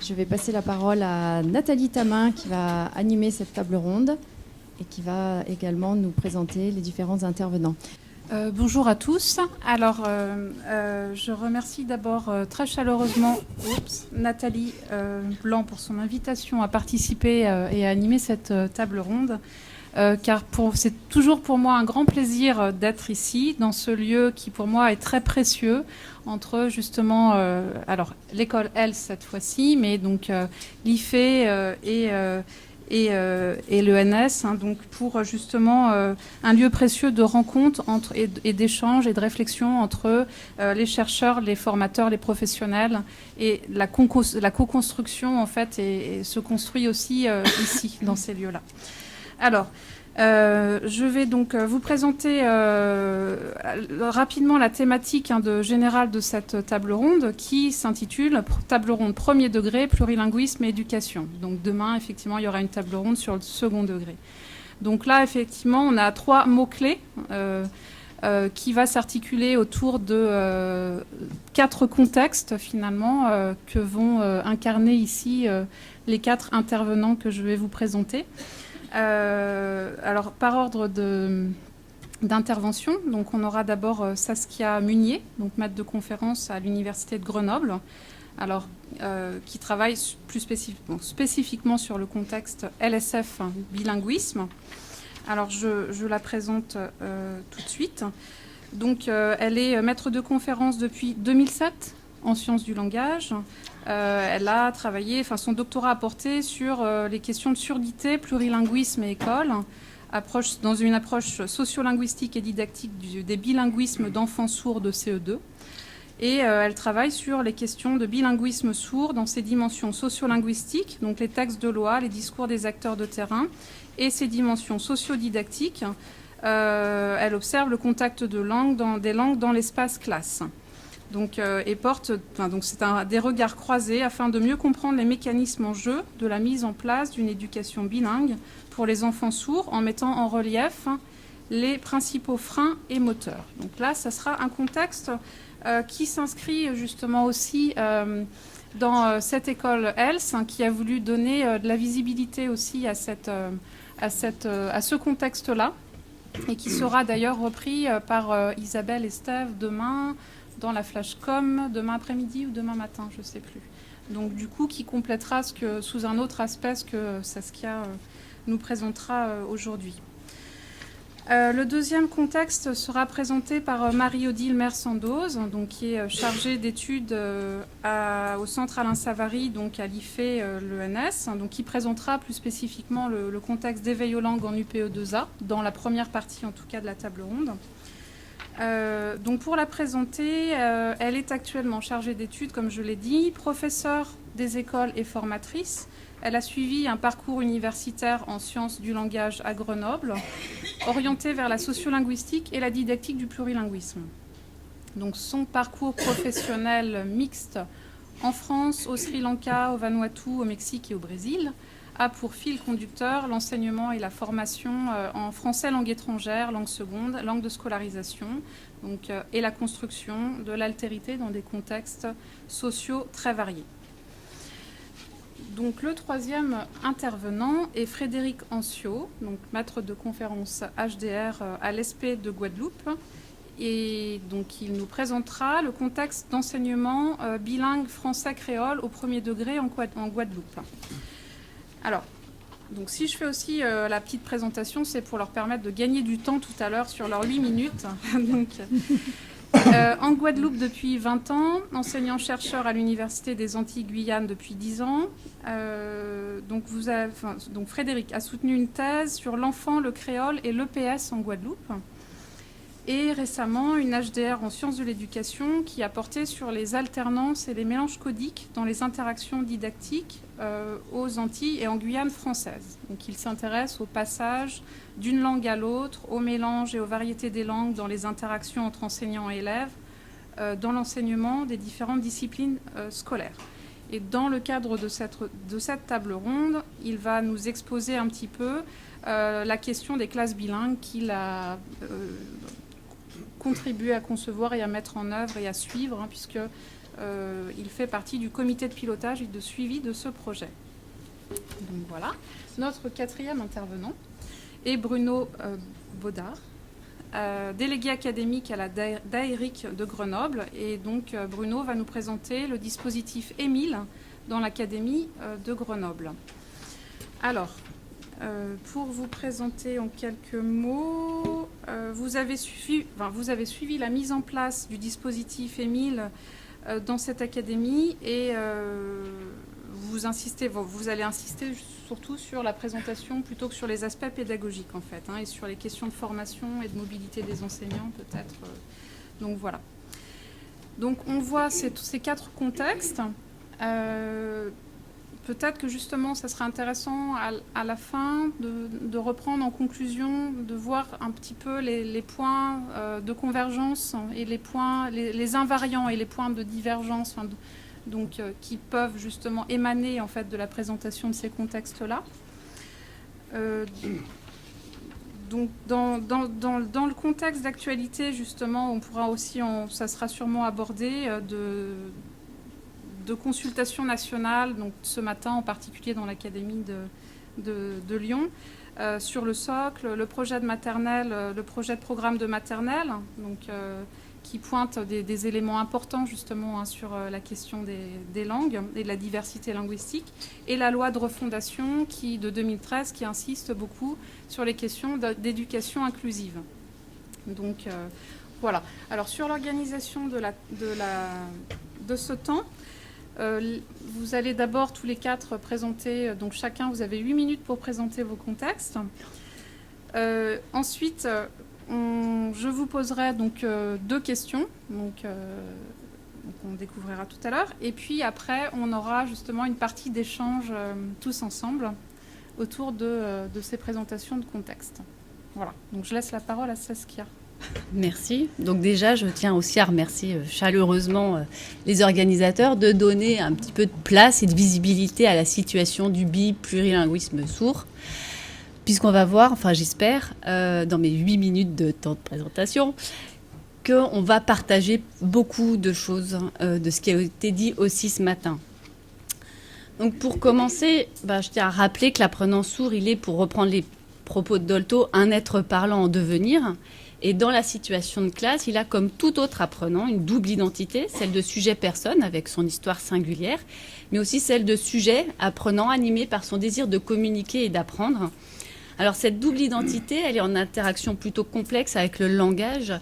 je vais passer la parole à Nathalie Tamin qui va animer cette table ronde et qui va également nous présenter les différents intervenants. Bonjour à tous. Alors, je remercie d'abord très chaleureusement Nathalie Blanc pour son invitation à participer et à animer cette table ronde. Car c'est toujours pour moi un grand plaisir d'être ici, dans ce lieu qui pour moi est très précieux, entre justement, alors l'école ELS cette fois-ci, mais donc l'IFE et l'ENS, hein, donc pour justement un lieu précieux de rencontre et d'échange et de réflexion entre les chercheurs, les formateurs, les professionnels, et la co-construction en fait se construit aussi ici, dans ces lieux-là. Alors, je vais donc vous présenter rapidement la thématique générale de cette table ronde qui s'intitule « Table ronde premier degré, plurilinguisme et éducation ». Donc demain, effectivement, il y aura une table ronde sur le second degré. Donc là, effectivement, on a 3 mots-clés qui va s'articuler autour de 4 contextes, finalement, que vont incarner ici les 4 intervenants que je vais vous présenter. Alors, par ordre d'intervention, donc on aura d'abord Saskia Munier, donc maître de conférence à l'Université de Grenoble, alors, qui travaille plus spécifiquement sur le contexte LSF, bilinguisme. Alors, je la présente tout de suite. Donc, elle est maître de conférence depuis 2007 en sciences du langage. Elle a travaillé, son doctorat a porté sur les questions de surdité, plurilinguisme et école, dans une approche sociolinguistique et didactique des bilinguismes d'enfants sourds de CE2. Et elle travaille sur les questions de bilinguisme sourd dans ses dimensions sociolinguistiques, donc les textes de loi, les discours des acteurs de terrain, et ses dimensions sociodidactiques. Elle observe le contact des langues dans l'espace classe. Donc, c'est des regards croisés afin de mieux comprendre les mécanismes en jeu de la mise en place d'une éducation bilingue pour les enfants sourds en mettant en relief les principaux freins et moteurs. Donc là, ça sera un contexte qui s'inscrit justement aussi dans cette école ELS qui a voulu donner de la visibilité aussi à ce contexte-là et qui sera d'ailleurs repris par Isabelle et Steve demain dans la Flashcom, demain après-midi ou demain matin, je ne sais plus. Donc du coup, qui complétera sous un autre aspect ce que Saskia nous présentera aujourd'hui. Le deuxième contexte sera présenté par Marie-Odile Mersandoz, donc, qui est chargée d'études au Centre Alain Savary, donc à l'IFE, l'ENS, donc, qui présentera plus spécifiquement le contexte d'éveil aux langues en UPE2A, dans la première partie en tout cas de la table ronde. Donc pour la présenter, elle est actuellement chargée d'études, comme je l'ai dit, professeure des écoles et formatrice. Elle a suivi un parcours universitaire en sciences du langage à Grenoble, orienté vers la sociolinguistique et la didactique du plurilinguisme. Donc son parcours professionnel mixte en France, au Sri Lanka, au Vanuatu, au Mexique et au Brésil a pour fil conducteur l'enseignement et la formation en français langue étrangère, langue seconde, langue de scolarisation, donc, et la construction de l'altérité dans des contextes sociaux très variés. Donc, le troisième intervenant est Frédéric Ancio, donc maître de conférence HDR à l'ESP de Guadeloupe. Et donc, il nous présentera le contexte d'enseignement bilingue français-créole au premier degré en Guadeloupe. Alors, donc si je fais aussi la petite présentation, c'est pour leur permettre de gagner du temps tout à l'heure sur leurs 8 minutes. Donc, en Guadeloupe depuis 20 ans, enseignant-chercheur à l'Université des Antilles-Guyane depuis 10 ans. Donc Frédéric a soutenu une thèse sur l'enfant, le créole et l'EPS en Guadeloupe. Et récemment, une HDR en sciences de l'éducation qui a porté sur les alternances et les mélanges codiques dans les interactions didactiques aux Antilles et en Guyane française. Donc, il s'intéresse au passage d'une langue à l'autre, au mélange et aux variétés des langues dans les interactions entre enseignants et élèves, dans l'enseignement des différentes disciplines scolaires. Et dans le cadre de cette table ronde, il va nous exposer un petit peu la question des classes bilingues qu'il a contribué à concevoir et à mettre en œuvre et à suivre, puisque il fait partie du comité de pilotage et de suivi de ce projet. Donc voilà. Notre quatrième intervenant est Bruno Baudard, délégué académique à la DAERIC de Grenoble. Et donc Bruno va nous présenter le dispositif Émile dans l'académie de Grenoble. Alors, pour vous présenter en quelques mots, vous avez suivi la mise en place du dispositif Émile dans cette académie et vous allez insister surtout sur la présentation plutôt que sur les aspects pédagogiques en fait, et sur les questions de formation et de mobilité des enseignants peut-être. Donc voilà. Donc on voit ces 4 contextes. Peut-être que justement, ça serait intéressant à la fin de reprendre en conclusion, de voir un petit peu les points de convergence et les invariants et les points de divergence, qui peuvent justement émaner en fait de la présentation de ces contextes-là. Donc, dans le contexte d'actualité, justement, on pourra aussi, ça sera sûrement abordé de consultation nationale, donc ce matin en particulier dans l'académie de Lyon, sur le socle, le projet de maternelle, le projet de programme de maternelle, donc, qui pointe des éléments importants justement sur la question des langues et de la diversité linguistique, et la loi de refondation de 2013 qui insiste beaucoup sur les questions d'éducation inclusive. Donc voilà. Alors sur l'organisation de ce temps, vous allez d'abord tous les 4 présenter, donc chacun vous avez 8 minutes pour présenter vos contextes. Ensuite, je vous poserai donc 2 questions, donc on découvrira tout à l'heure. Et puis après, on aura justement une partie d'échange tous ensemble autour de ces présentations de contexte. Voilà, donc je laisse la parole à Saskia. Merci. Donc déjà, je tiens aussi à remercier chaleureusement les organisateurs de donner un petit peu de place et de visibilité à la situation du plurilinguisme sourd, puisqu'on va voir, enfin j'espère, dans mes 8 minutes de temps de présentation, qu'on va partager beaucoup de choses de ce qui a été dit aussi ce matin. Donc pour commencer, je tiens à rappeler que l'apprenant sourd, il est, pour reprendre les propos de Dolto, un être parlant en devenir. Et dans la situation de classe, il a, comme tout autre apprenant, une double identité, celle de sujet-personne avec son histoire singulière, mais aussi celle de sujet apprenant animé par son désir de communiquer et d'apprendre. Alors cette double identité, elle est en interaction plutôt complexe avec le langage,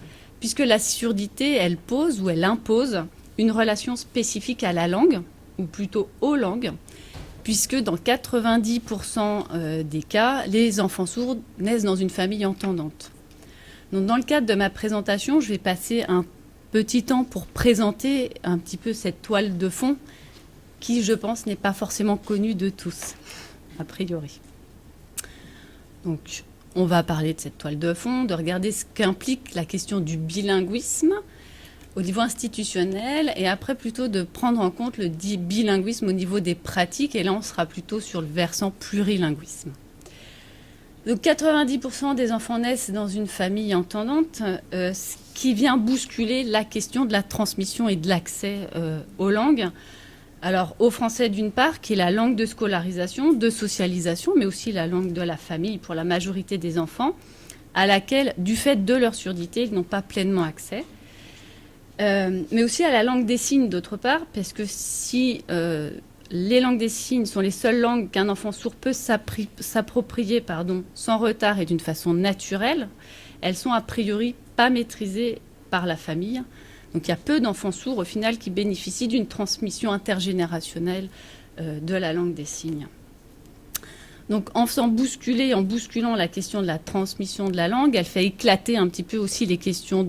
puisque la surdité, elle pose ou elle impose une relation spécifique à la langue, ou plutôt aux langues, puisque dans 90% des cas, les enfants sourds naissent dans une famille entendante. Donc, dans le cadre de ma présentation, je vais passer un petit temps pour présenter un petit peu cette toile de fond qui, je pense, n'est pas forcément connue de tous, a priori. Donc, on va parler de cette toile de fond, de regarder ce qu'implique la question du bilinguisme au niveau institutionnel et après plutôt de prendre en compte le dit bilinguisme au niveau des pratiques. Et là, on sera plutôt sur le versant plurilinguisme. Donc 90% des enfants naissent dans une famille entendante, ce qui vient bousculer la question de la transmission et de l'accès aux langues. Alors au français d'une part, qui est la langue de scolarisation, de socialisation, mais aussi la langue de la famille pour la majorité des enfants, à laquelle, du fait de leur surdité, ils n'ont pas pleinement accès. Mais aussi à la langue des signes d'autre part, parce que si les langues des signes sont les seules langues qu'un enfant sourd peut s'approprier sans retard et d'une façon naturelle, elles sont a priori pas maîtrisées par la famille. Donc il y a peu d'enfants sourds au final qui bénéficient d'une transmission intergénérationnelle de la langue des signes. Donc en bousculant la question de la transmission de la langue, elle fait éclater un petit peu aussi les questions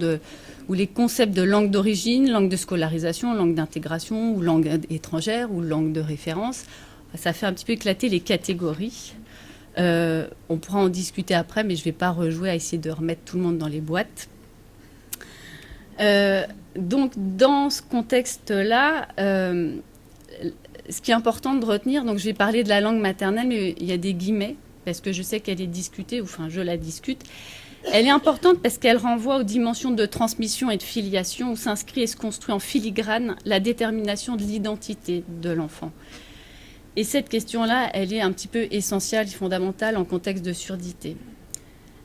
ou les concepts de langue d'origine, langue de scolarisation, langue d'intégration, ou langue étrangère, ou langue de référence. Ça fait un petit peu éclater les catégories. On pourra en discuter après, mais je ne vais pas rejouer à essayer de remettre tout le monde dans les boîtes. Donc, dans ce contexte-là, ce qui est important de retenir, donc je vais parler de la langue maternelle, mais il y a des guillemets, parce que je sais qu'elle est discutée, enfin je la discute. Elle est importante parce qu'elle renvoie aux dimensions de transmission et de filiation où s'inscrit et se construit en filigrane la détermination de l'identité de l'enfant. Et cette question-là, elle est un petit peu essentielle et fondamentale en contexte de surdité.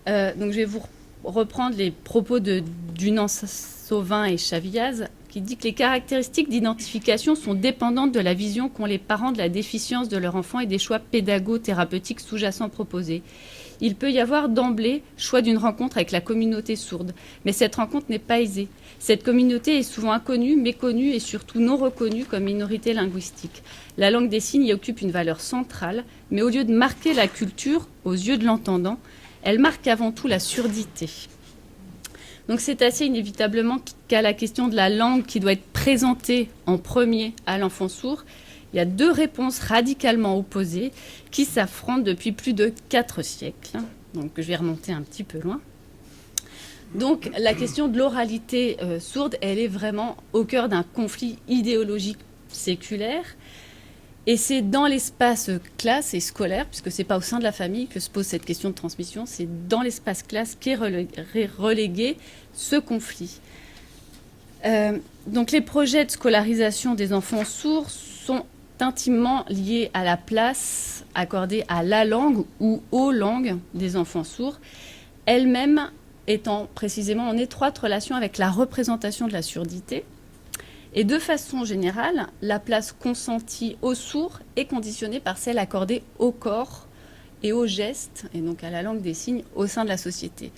Donc je vais vous reprendre les propos de Dunant-Sauvin et Chavillaz, qui dit que les caractéristiques d'identification sont dépendantes de la vision qu'ont les parents de la déficience de leur enfant et des choix pédago-thérapeutiques sous-jacents proposés. Il peut y avoir d'emblée choix d'une rencontre avec la communauté sourde, mais cette rencontre n'est pas aisée. Cette communauté est souvent inconnue, méconnue et surtout non reconnue comme minorité linguistique. La langue des signes y occupe une valeur centrale, mais au lieu de marquer la culture aux yeux de l'entendant, elle marque avant tout la surdité. Donc c'est assez inévitablement qu'à la question de la langue qui doit être présentée en premier à l'enfant sourd, il y a deux réponses radicalement opposées qui s'affrontent depuis plus de 4 siècles. Donc je vais remonter un petit peu loin. Donc la question de l'oralité sourde, elle est vraiment au cœur d'un conflit idéologique séculaire. Et c'est dans l'espace classe et scolaire, puisque ce n'est pas au sein de la famille que se pose cette question de transmission, c'est dans l'espace classe qu'est relégué ce conflit. Donc les projets de scolarisation des enfants sourds sont intimement liés à la place accordée à la langue ou aux langues des enfants sourds, elles-mêmes étant précisément en étroite relation avec la représentation de la surdité. Et de façon générale, la place consentie aux sourds est conditionnée par celle accordée au corps et aux gestes, et donc à la langue des signes, au sein de la société.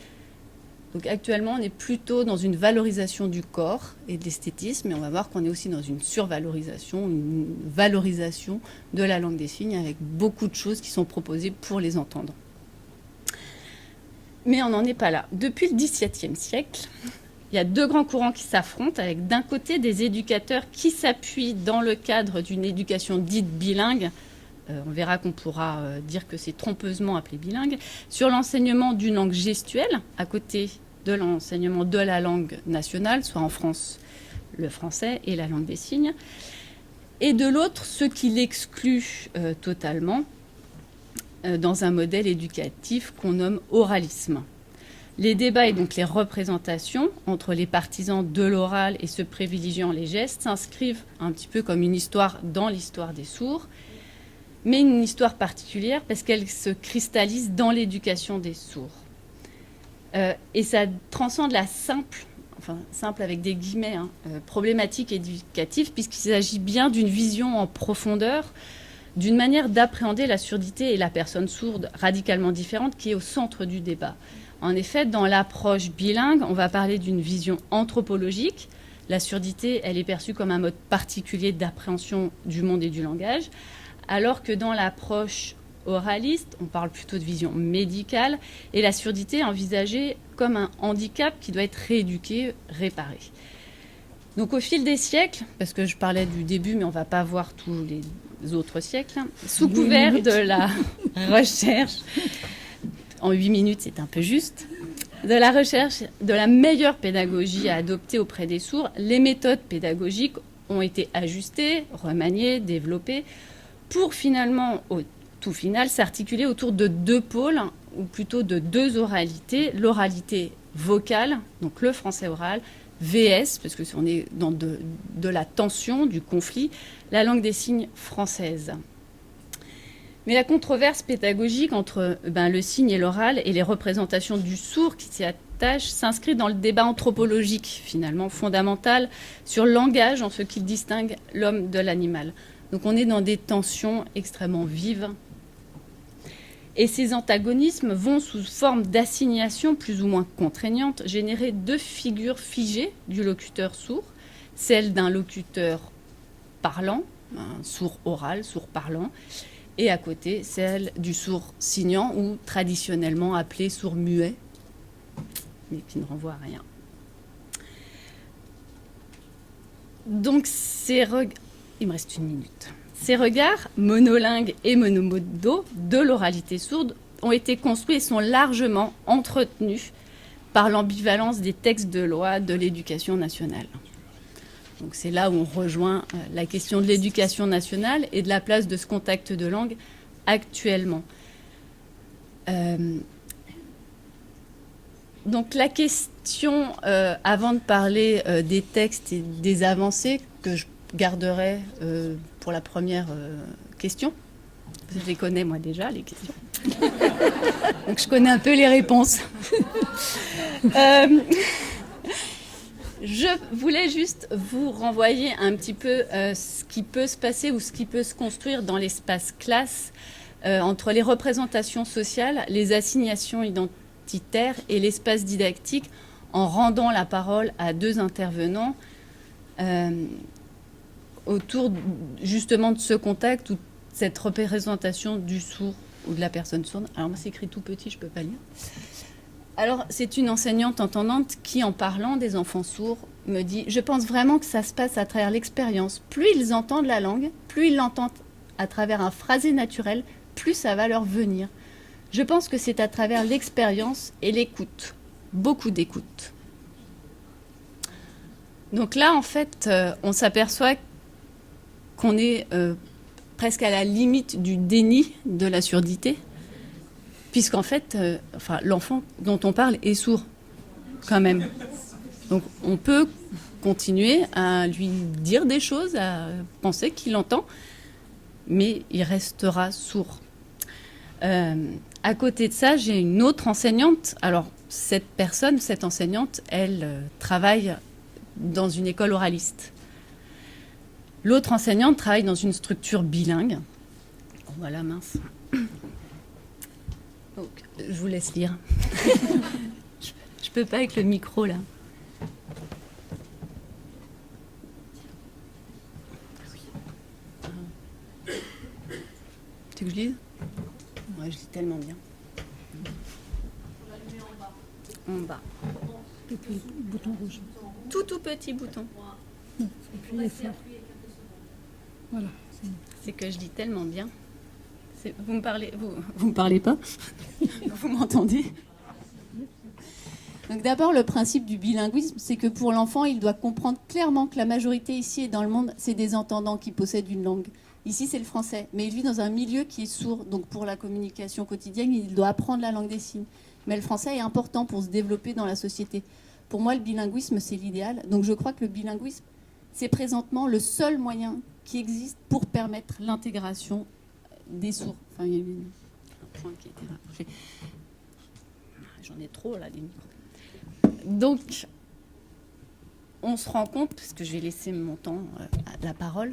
Donc actuellement, on est plutôt dans une valorisation du corps et de l'esthétisme, et on va voir qu'on est aussi dans une survalorisation, une valorisation de la langue des signes, avec beaucoup de choses qui sont proposées pour les entendre. Mais on n'en est pas là. Depuis le XVIIe siècle, il y a 2 grands courants qui s'affrontent, avec d'un côté des éducateurs qui s'appuient dans le cadre d'une éducation dite bilingue, on verra qu'on pourra dire que c'est trompeusement appelé bilingue, sur l'enseignement d'une langue gestuelle, à côté de l'enseignement de la langue nationale, soit en France le français et la langue des signes, et de l'autre, ceux qui l'excluent totalement dans un modèle éducatif qu'on nomme oralisme. Les débats et donc les représentations entre les partisans de l'oral et ceux privilégiant les gestes s'inscrivent un petit peu comme une histoire dans l'histoire des sourds, mais une histoire particulière parce qu'elle se cristallise dans l'éducation des sourds. Et ça transcende la simple avec des guillemets, problématique éducative, puisqu'il s'agit bien d'une vision en profondeur, d'une manière d'appréhender la surdité et la personne sourde radicalement différente qui est au centre du débat. En effet, dans l'approche bilingue, on va parler d'une vision anthropologique. La surdité, elle est perçue comme un mode particulier d'appréhension du monde et du langage, alors que dans l'approche oraliste, on parle plutôt de vision médicale, et la surdité est envisagée comme un handicap qui doit être rééduqué, réparé. Donc au fil des siècles, parce que je parlais du début, mais on ne va pas voir tous les autres siècles, sous couvert de la recherche, en 8 minutes c'est un peu juste, de la recherche de la meilleure pédagogie à adopter auprès des sourds, les méthodes pédagogiques ont été ajustées, remaniées, développées, pour finalement, au tout final, s'articuler autour de 2 pôles, ou plutôt de 2 oralités. L'oralité vocale, donc le français oral, VS, parce qu'on est dans de la tension, du conflit, la langue des signes française. Mais la controverse pédagogique entre le signe et l'oral et les représentations du sourd qui s'y attachent s'inscrit dans le débat anthropologique, finalement, fondamental, sur le langage en ce qu'il distingue l'homme de l'animal. Donc on est dans des tensions extrêmement vives. Et ces antagonismes vont, sous forme d'assignation plus ou moins contraignante, générer 2 figures figées du locuteur sourd, celle d'un locuteur parlant, un sourd oral, sourd parlant, et à côté, celle du sourd signant, ou traditionnellement appelé sourd muet, mais qui ne renvoie à rien. Donc il me reste 1 minute. Ces regards monolingues et monomodaux de l'oralité sourde ont été construits et sont largement entretenus par l'ambivalence des textes de loi de l'éducation nationale. Donc c'est là où on rejoint la question de l'éducation nationale et de la place de ce contact de langue actuellement. Donc la question, avant de parler des textes et des avancées, que je garderai pour la première question, je les connais moi déjà, les questions. Donc je connais un peu les réponses. Je voulais juste vous renvoyer un petit peu ce qui peut se passer ou ce qui peut se construire dans l'espace classe entre les représentations sociales, les assignations identitaires et l'espace didactique, en rendant la parole à deux intervenants autour justement de ce contact ou cette représentation du sourd ou de la personne sourde. Alors moi c'est écrit tout petit, je ne peux pas lire. Alors c'est une enseignante entendante qui, en parlant des enfants sourds, me dit « Je pense vraiment que ça se passe à travers l'expérience. Plus ils entendent la langue, plus ils l'entendent à travers un phrasé naturel, plus ça va leur venir. Je pense que c'est à travers l'expérience et l'écoute. Beaucoup d'écoute. » Donc là, en fait, on s'aperçoit qu'on est presque à la limite du déni de la surdité, puisqu'en fait, l'enfant dont on parle est sourd, quand même. Donc on peut continuer à lui dire des choses, à penser qu'il entend, mais il restera sourd. À côté de ça, j'ai une autre enseignante. Alors, cette enseignante, elle travaille dans une école oraliste. L'autre enseignante travaille dans une structure bilingue. Oh, voilà, mince. Donc, je vous laisse lire. Je peux pas avec le micro, là. Tu veux que je lise ? Ouais, je lis tellement bien. On va le mettre en bas. En bas. Et puis, bouton rouge. Tout petit bouton. Et puis, voilà. C'est que je lis tellement bien. Vous me parlez pas. Vous m'entendez. Donc d'abord, le principe du bilinguisme, c'est que pour l'enfant, il doit comprendre clairement que la majorité ici et dans le monde, c'est des entendants qui possèdent une langue. Ici, c'est le français, mais il vit dans un milieu qui est sourd. Donc pour la communication quotidienne, il doit apprendre la langue des signes. Mais le français est important pour se développer dans la société. Pour moi, le bilinguisme, c'est l'idéal. Donc je crois que le bilinguisme, c'est présentement le seul moyen qui existe pour permettre l'intégration des sourds. Enfin, il y a eu un point qui a été rapproché. J'en ai trop, là, des micros. Donc, on se rend compte, parce que je vais laisser mon temps à la parole,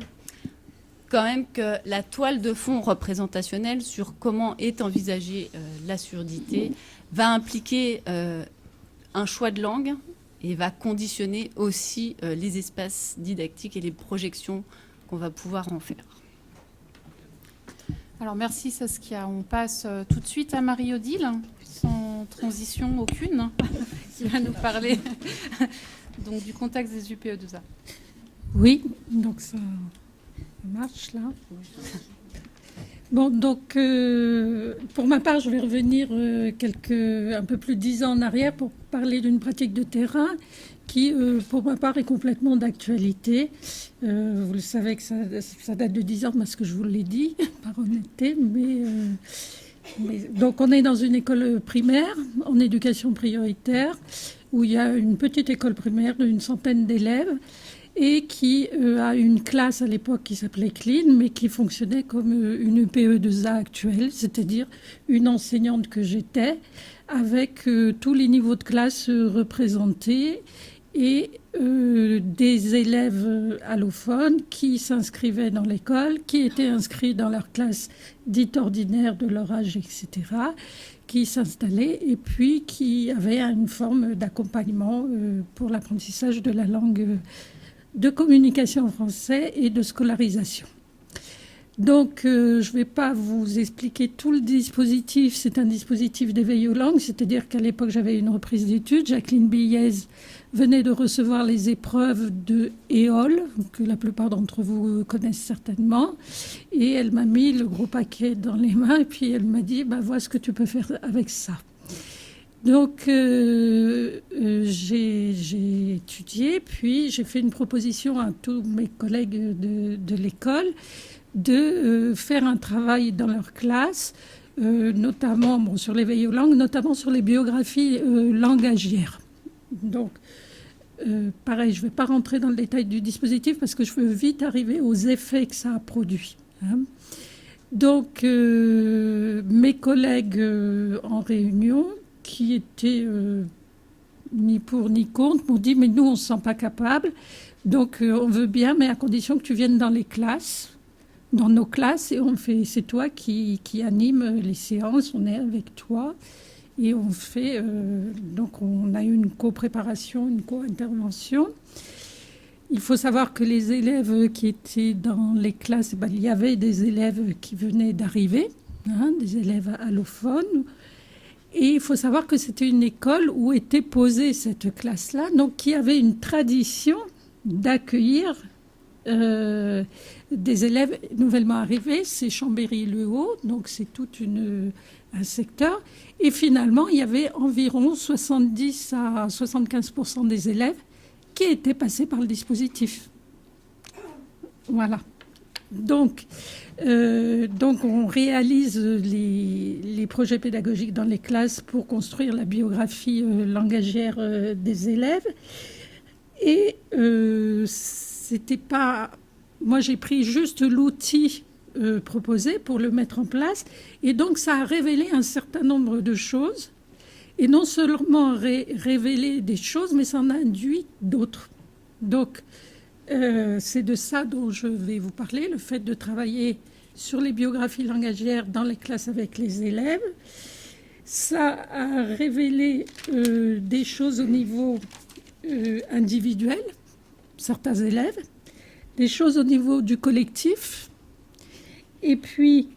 quand même que la toile de fond représentationnelle sur comment est envisagée la surdité va impliquer un choix de langue et va conditionner aussi les espaces didactiques et les projections qu'on va pouvoir en faire. Alors merci Saskia. On passe tout de suite à Marie-Odile, sans transition aucune, qui va nous parler donc, du contexte des UPE2A. Oui, donc ça marche là. Bon, donc pour ma part, je vais revenir un peu plus de 10 ans en arrière pour parler d'une pratique de terrain qui, pour ma part, est complètement d'actualité. Vous le savez que ça date de 10 ans parce que je vous l'ai dit, par honnêteté. Donc on est dans une école primaire en éducation prioritaire où il y a une petite école primaire d'une centaine d'élèves et qui a une classe à l'époque qui s'appelait Clean, mais qui fonctionnait comme une UPE2A actuelle, c'est-à-dire une enseignante que j'étais, avec tous les niveaux de classe représentés et des élèves allophones qui s'inscrivaient dans l'école, qui étaient inscrits dans leur classe dite ordinaire de leur âge, etc., qui s'installaient et puis qui avaient une forme d'accompagnement pour l'apprentissage de la langue de communication en français et de scolarisation. Donc, je ne vais pas vous expliquer tout le dispositif. C'est un dispositif d'éveil aux langues, c'est-à-dire qu'à l'époque, j'avais une reprise d'études. Jacqueline Billez venait de recevoir les épreuves de EOL, que la plupart d'entre vous connaissent certainement. Et elle m'a mis le gros paquet dans les mains et puis elle m'a dit, vois ce que tu peux faire avec ça. Donc, j'ai étudié, puis j'ai fait une proposition à tous mes collègues de l'école de faire un travail dans leur classe notamment sur l'éveil aux langues, notamment sur les biographies langagières. Donc, pareil, je ne vais pas rentrer dans le détail du dispositif parce que je veux vite arriver aux effets que ça a produit. Donc, mes collègues en réunion, qui étaient ni pour ni contre, m'ont dit « mais nous, on ne se sent pas capable, donc on veut bien, mais à condition que tu viennes dans les classes, dans nos classes, et c'est toi qui anime les séances, on est avec toi, et on fait... donc, on a eu une co-préparation, une co-intervention. Il faut savoir que les élèves qui étaient dans les classes, il y avait des élèves qui venaient d'arriver, des élèves allophones. Et il faut savoir que c'était une école où était posée cette classe-là, donc qui avait une tradition d'accueillir des élèves nouvellement arrivés. C'est Chambéry-le-Haut, donc c'est tout un secteur. Et finalement, il y avait environ 70 à 75% des élèves qui étaient passés par le dispositif. Voilà. Donc on réalise les projets pédagogiques dans les classes pour construire la biographie langagière des élèves. Et c'était pas... Moi, j'ai pris juste l'outil proposé pour le mettre en place. Et donc, ça a révélé un certain nombre de choses. Et non seulement révéler des choses, mais ça en a induit d'autres. Donc, c'est de ça dont je vais vous parler, le fait de travailler sur les biographies langagières dans les classes avec les élèves. Ça a révélé des choses au niveau individuel, certains élèves, des choses au niveau du collectif, et puis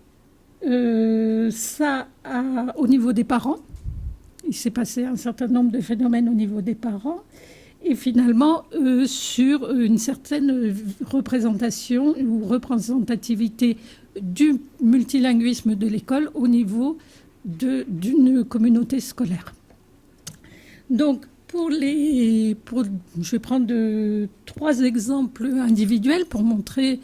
ça a, au niveau des parents, il s'est passé un certain nombre de phénomènes au niveau des parents, et finalement sur une certaine représentation ou représentativité du multilinguisme de l'école au niveau d'une communauté scolaire. Donc, je vais prendre 3 exemples individuels pour montrer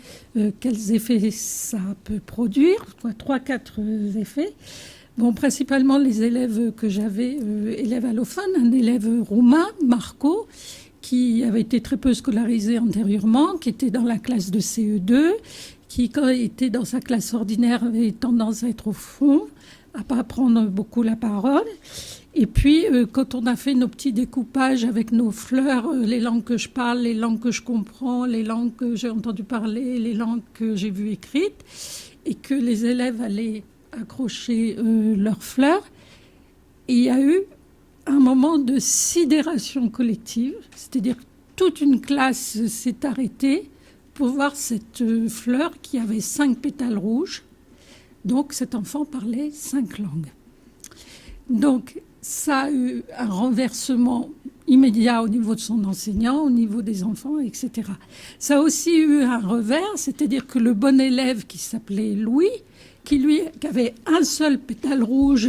quels effets ça peut produire, 3-4 effets. Bon, principalement les élèves que j'avais, élèves allophones, un élève roumain, Marco, qui avait été très peu scolarisé antérieurement, qui était dans la classe de CE2, qui, quand il était dans sa classe ordinaire, avait tendance à être au fond, à ne pas prendre beaucoup la parole. Et puis, quand on a fait nos petits découpages avec nos fleurs, les langues que je parle, les langues que je comprends, les langues que j'ai entendu parler, les langues que j'ai vues écrites, et que les élèves allaient accrocher leurs fleurs, et il y a eu un moment de sidération collective, c'est-à-dire que toute une classe s'est arrêtée pour voir cette fleur qui avait 5 pétales rouges. Donc cet enfant parlait 5 langues. Donc ça a eu un renversement immédiat au niveau de son enseignant, au niveau des enfants, etc. Ça a aussi eu un revers, c'est-à-dire que le bon élève qui s'appelait Louis, qui avait un seul pétale rouge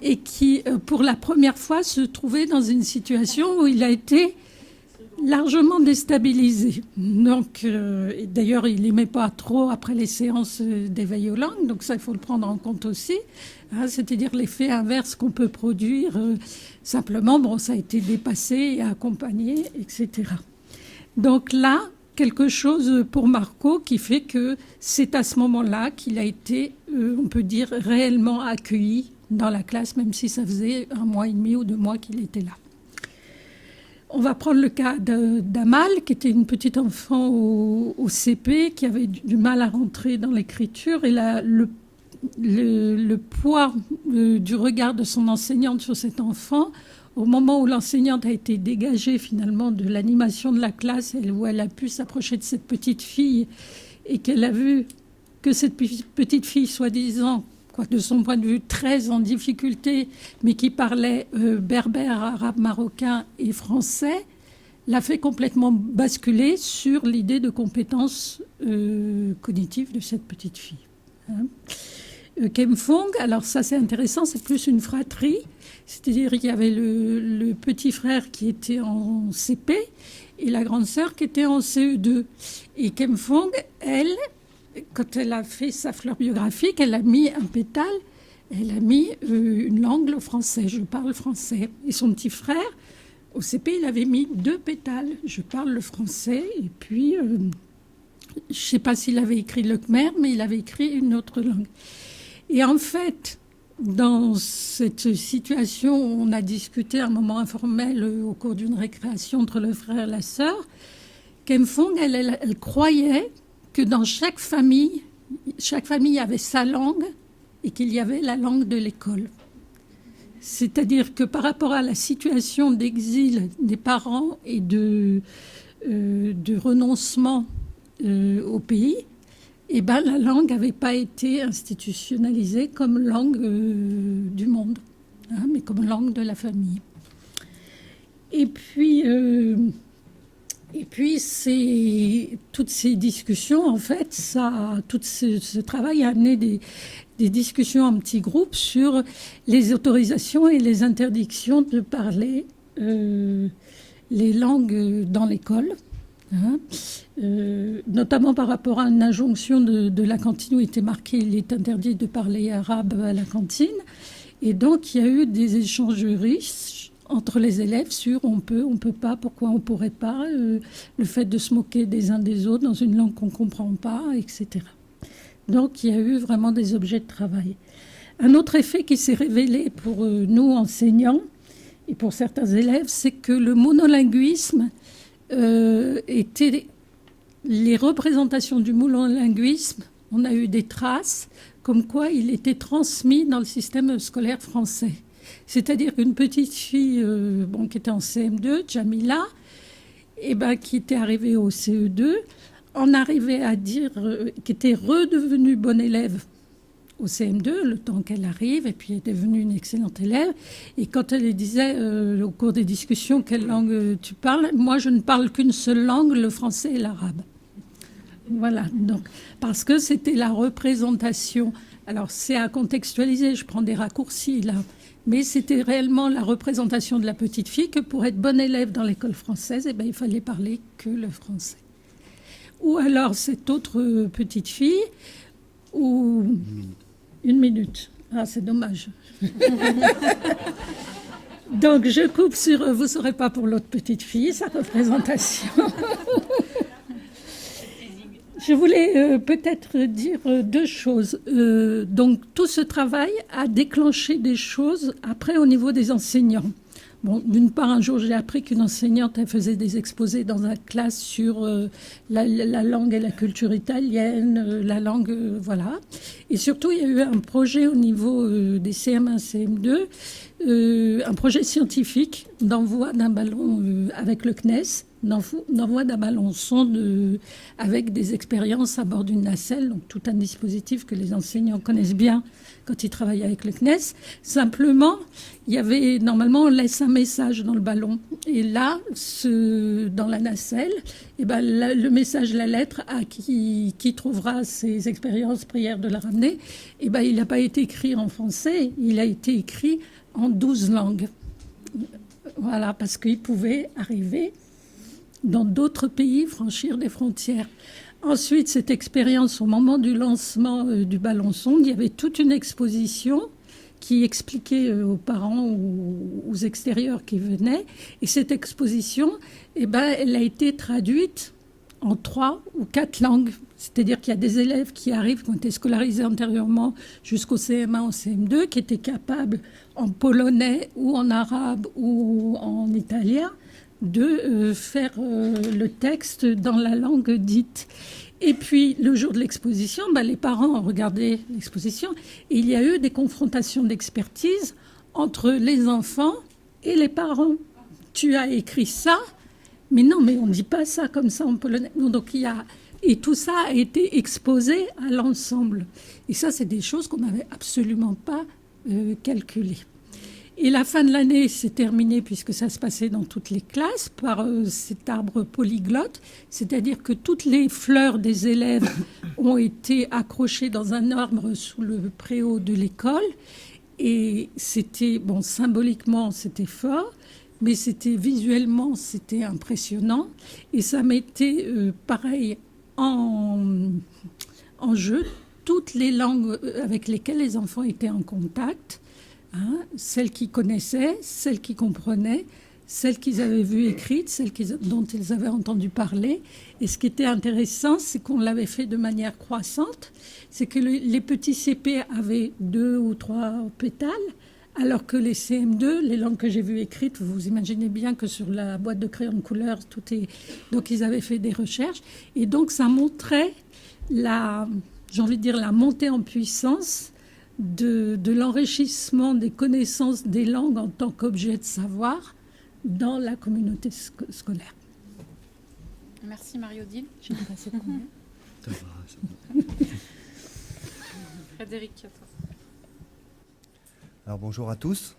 et qui, pour la première fois, se trouvait dans une situation où il a été largement déstabilisé. Donc, d'ailleurs, il n'aimait pas trop après les séances d'éveil aux langues, donc ça, il faut le prendre en compte aussi. C'est-à-dire l'effet inverse qu'on peut produire. Simplement, bon, ça a été dépassé et accompagné, etc. Donc là, quelque chose pour Marco qui fait que c'est à ce moment-là qu'il a été, on peut dire, réellement accueilli dans la classe, même si ça faisait 1 mois et demi ou 2 mois qu'il était là. On va prendre le cas d'Amal, qui était une petite enfant au CP, qui avait du mal à rentrer dans l'écriture. Et là, le poids du regard de son enseignante sur cet enfant, au moment où l'enseignante a été dégagée finalement de l'animation de la classe, où elle a pu s'approcher de cette petite fille, et qu'elle a vu que cette petite fille, soi-disant, de son point de vue très en difficulté, mais qui parlait berbère, arabe, marocain et français, l'a fait complètement basculer sur l'idée de compétences cognitives de cette petite fille. Kemfong, alors ça c'est intéressant, c'est plus une fratrie, c'est-à-dire qu'il y avait le petit frère qui était en CP et la grande sœur qui était en CE2. Et Kemfong, elle, quand elle a fait sa fleur biographique, elle a mis un pétale Elle a mis une langue, le français, je parle français. Et son petit frère, au CP, il avait mis 2 pétales, je parle le français. Et puis, je ne sais pas s'il avait écrit le khmer, mais il avait écrit une autre langue. Et en fait, dans cette situation, on a discuté à un moment informel au cours d'une récréation entre le frère et la sœur. Kem Phong, elle croyait que dans chaque famille avait sa langue et qu'il y avait la langue de l'école. C'est-à-dire que par rapport à la situation d'exil des parents et de renoncement au pays, eh ben, la langue n'avait pas été institutionnalisée comme langue du monde, hein, mais comme langue de la famille. Et puis toutes ces discussions, en fait, tout ce travail a amené des discussions en petits groupes sur les autorisations et les interdictions de parler les langues dans l'école. Hein, notamment par rapport à une injonction de la cantine où il était marqué il est interdit de parler arabe à la cantine. Et donc il y a eu des échanges riches entre les élèves sur on peut pas, pourquoi on pourrait pas, le fait de se moquer des uns des autres dans une langue qu'on comprend pas, etc. Donc il y a eu vraiment des objets de travail. Un autre effet qui s'est révélé pour nous enseignants et pour certains élèves, c'est que le monolinguisme étaient les représentations du monolinguisme. On a eu des traces comme quoi il était transmis dans le système scolaire français. C'est-à-dire qu'une petite fille qui était en CM2, Jamila, qui était arrivée au CE2, en arrivait à dire qu'elle était redevenue bonne élève au CM2, le temps qu'elle arrive, et puis elle est devenue une excellente élève. Et quand elle disait au cours des discussions quelle langue tu parles, moi je ne parle qu'une seule langue, le français et l'arabe. Voilà, donc parce que c'était la représentation. Alors c'est à contextualiser, je prends des raccourcis là, mais c'était réellement la représentation de la petite fille que pour être bonne élève dans l'école française, il fallait parler que le français. Ou alors cette autre petite fille où... Une minute. Ah, c'est dommage. Donc, je coupe sur... Vous ne saurez pas pour l'autre petite fille, sa représentation. Je voulais peut-être dire 2 choses. Donc, tout ce travail a déclenché des choses après au niveau des enseignants. Bon, d'une part, un jour, j'ai appris qu'une enseignante elle faisait des exposés dans la classe sur la langue et la culture italienne, la langue, voilà. Et surtout, il y a eu un projet au niveau des CM1, CM2, un projet scientifique d'envoi d'un ballon avec le CNES, d'envoi d'un ballon sonde avec des expériences à bord d'une nacelle, donc tout un dispositif que les enseignants connaissent bien quand ils travaillent avec le CNES. Simplement, il y avait, normalement, on laisse un message dans le ballon. Et là, dans la nacelle, le message, la lettre, à qui trouvera ces expériences, prière de la ramener, il n'a pas été écrit en français, il a été écrit en 12 langues. Voilà, parce qu'il pouvait arriver dans d'autres pays, franchir des frontières. Ensuite, cette expérience, au moment du lancement du ballon sonde, il y avait toute une exposition qui expliquait aux parents ou aux extérieurs qui venaient. Et cette exposition, elle a été traduite en 3 ou 4 langues. C'est-à-dire qu'il y a des élèves qui arrivent, qui ont été scolarisés antérieurement jusqu'au CM1, au CM2, qui étaient capables, en polonais ou en arabe ou en italien, de faire le texte dans la langue dite. Et puis, le jour de l'exposition, les parents ont regardé l'exposition et il y a eu des confrontations d'expertise entre les enfants et les parents. Tu as écrit ça, mais non, mais on ne dit pas ça comme ça en polonais. Donc, et tout ça a été exposé à l'ensemble. Et ça, c'est des choses qu'on n'avait absolument pas calculées. Et la fin de l'année s'est terminée, puisque ça se passait dans toutes les classes, par cet arbre polyglotte, c'est-à-dire que toutes les fleurs des élèves ont été accrochées dans un arbre sous le préau de l'école. Et c'était, symboliquement, c'était fort, mais visuellement, c'était impressionnant. Et ça mettait, pareil, en jeu toutes les langues avec lesquelles les enfants étaient en contact, hein, celles qu'ils connaissaient, celles qu'ils comprenaient, celles qu'ils avaient vues écrites, dont ils avaient entendu parler. Et ce qui était intéressant, c'est qu'on l'avait fait de manière croissante, c'est que les petits CP avaient 2 ou 3 pétales, alors que les CM2, les langues que j'ai vues écrites, vous imaginez bien que sur la boîte de crayon de couleur, tout est... Donc ils avaient fait des recherches. Et donc ça montrait j'ai envie de dire, la montée en puissance de l'enrichissement des connaissances des langues en tant qu'objet de savoir dans la communauté scolaire. Merci Marie-Odile. J'ai passé combien ? Frédéric, à toi. Alors bonjour à tous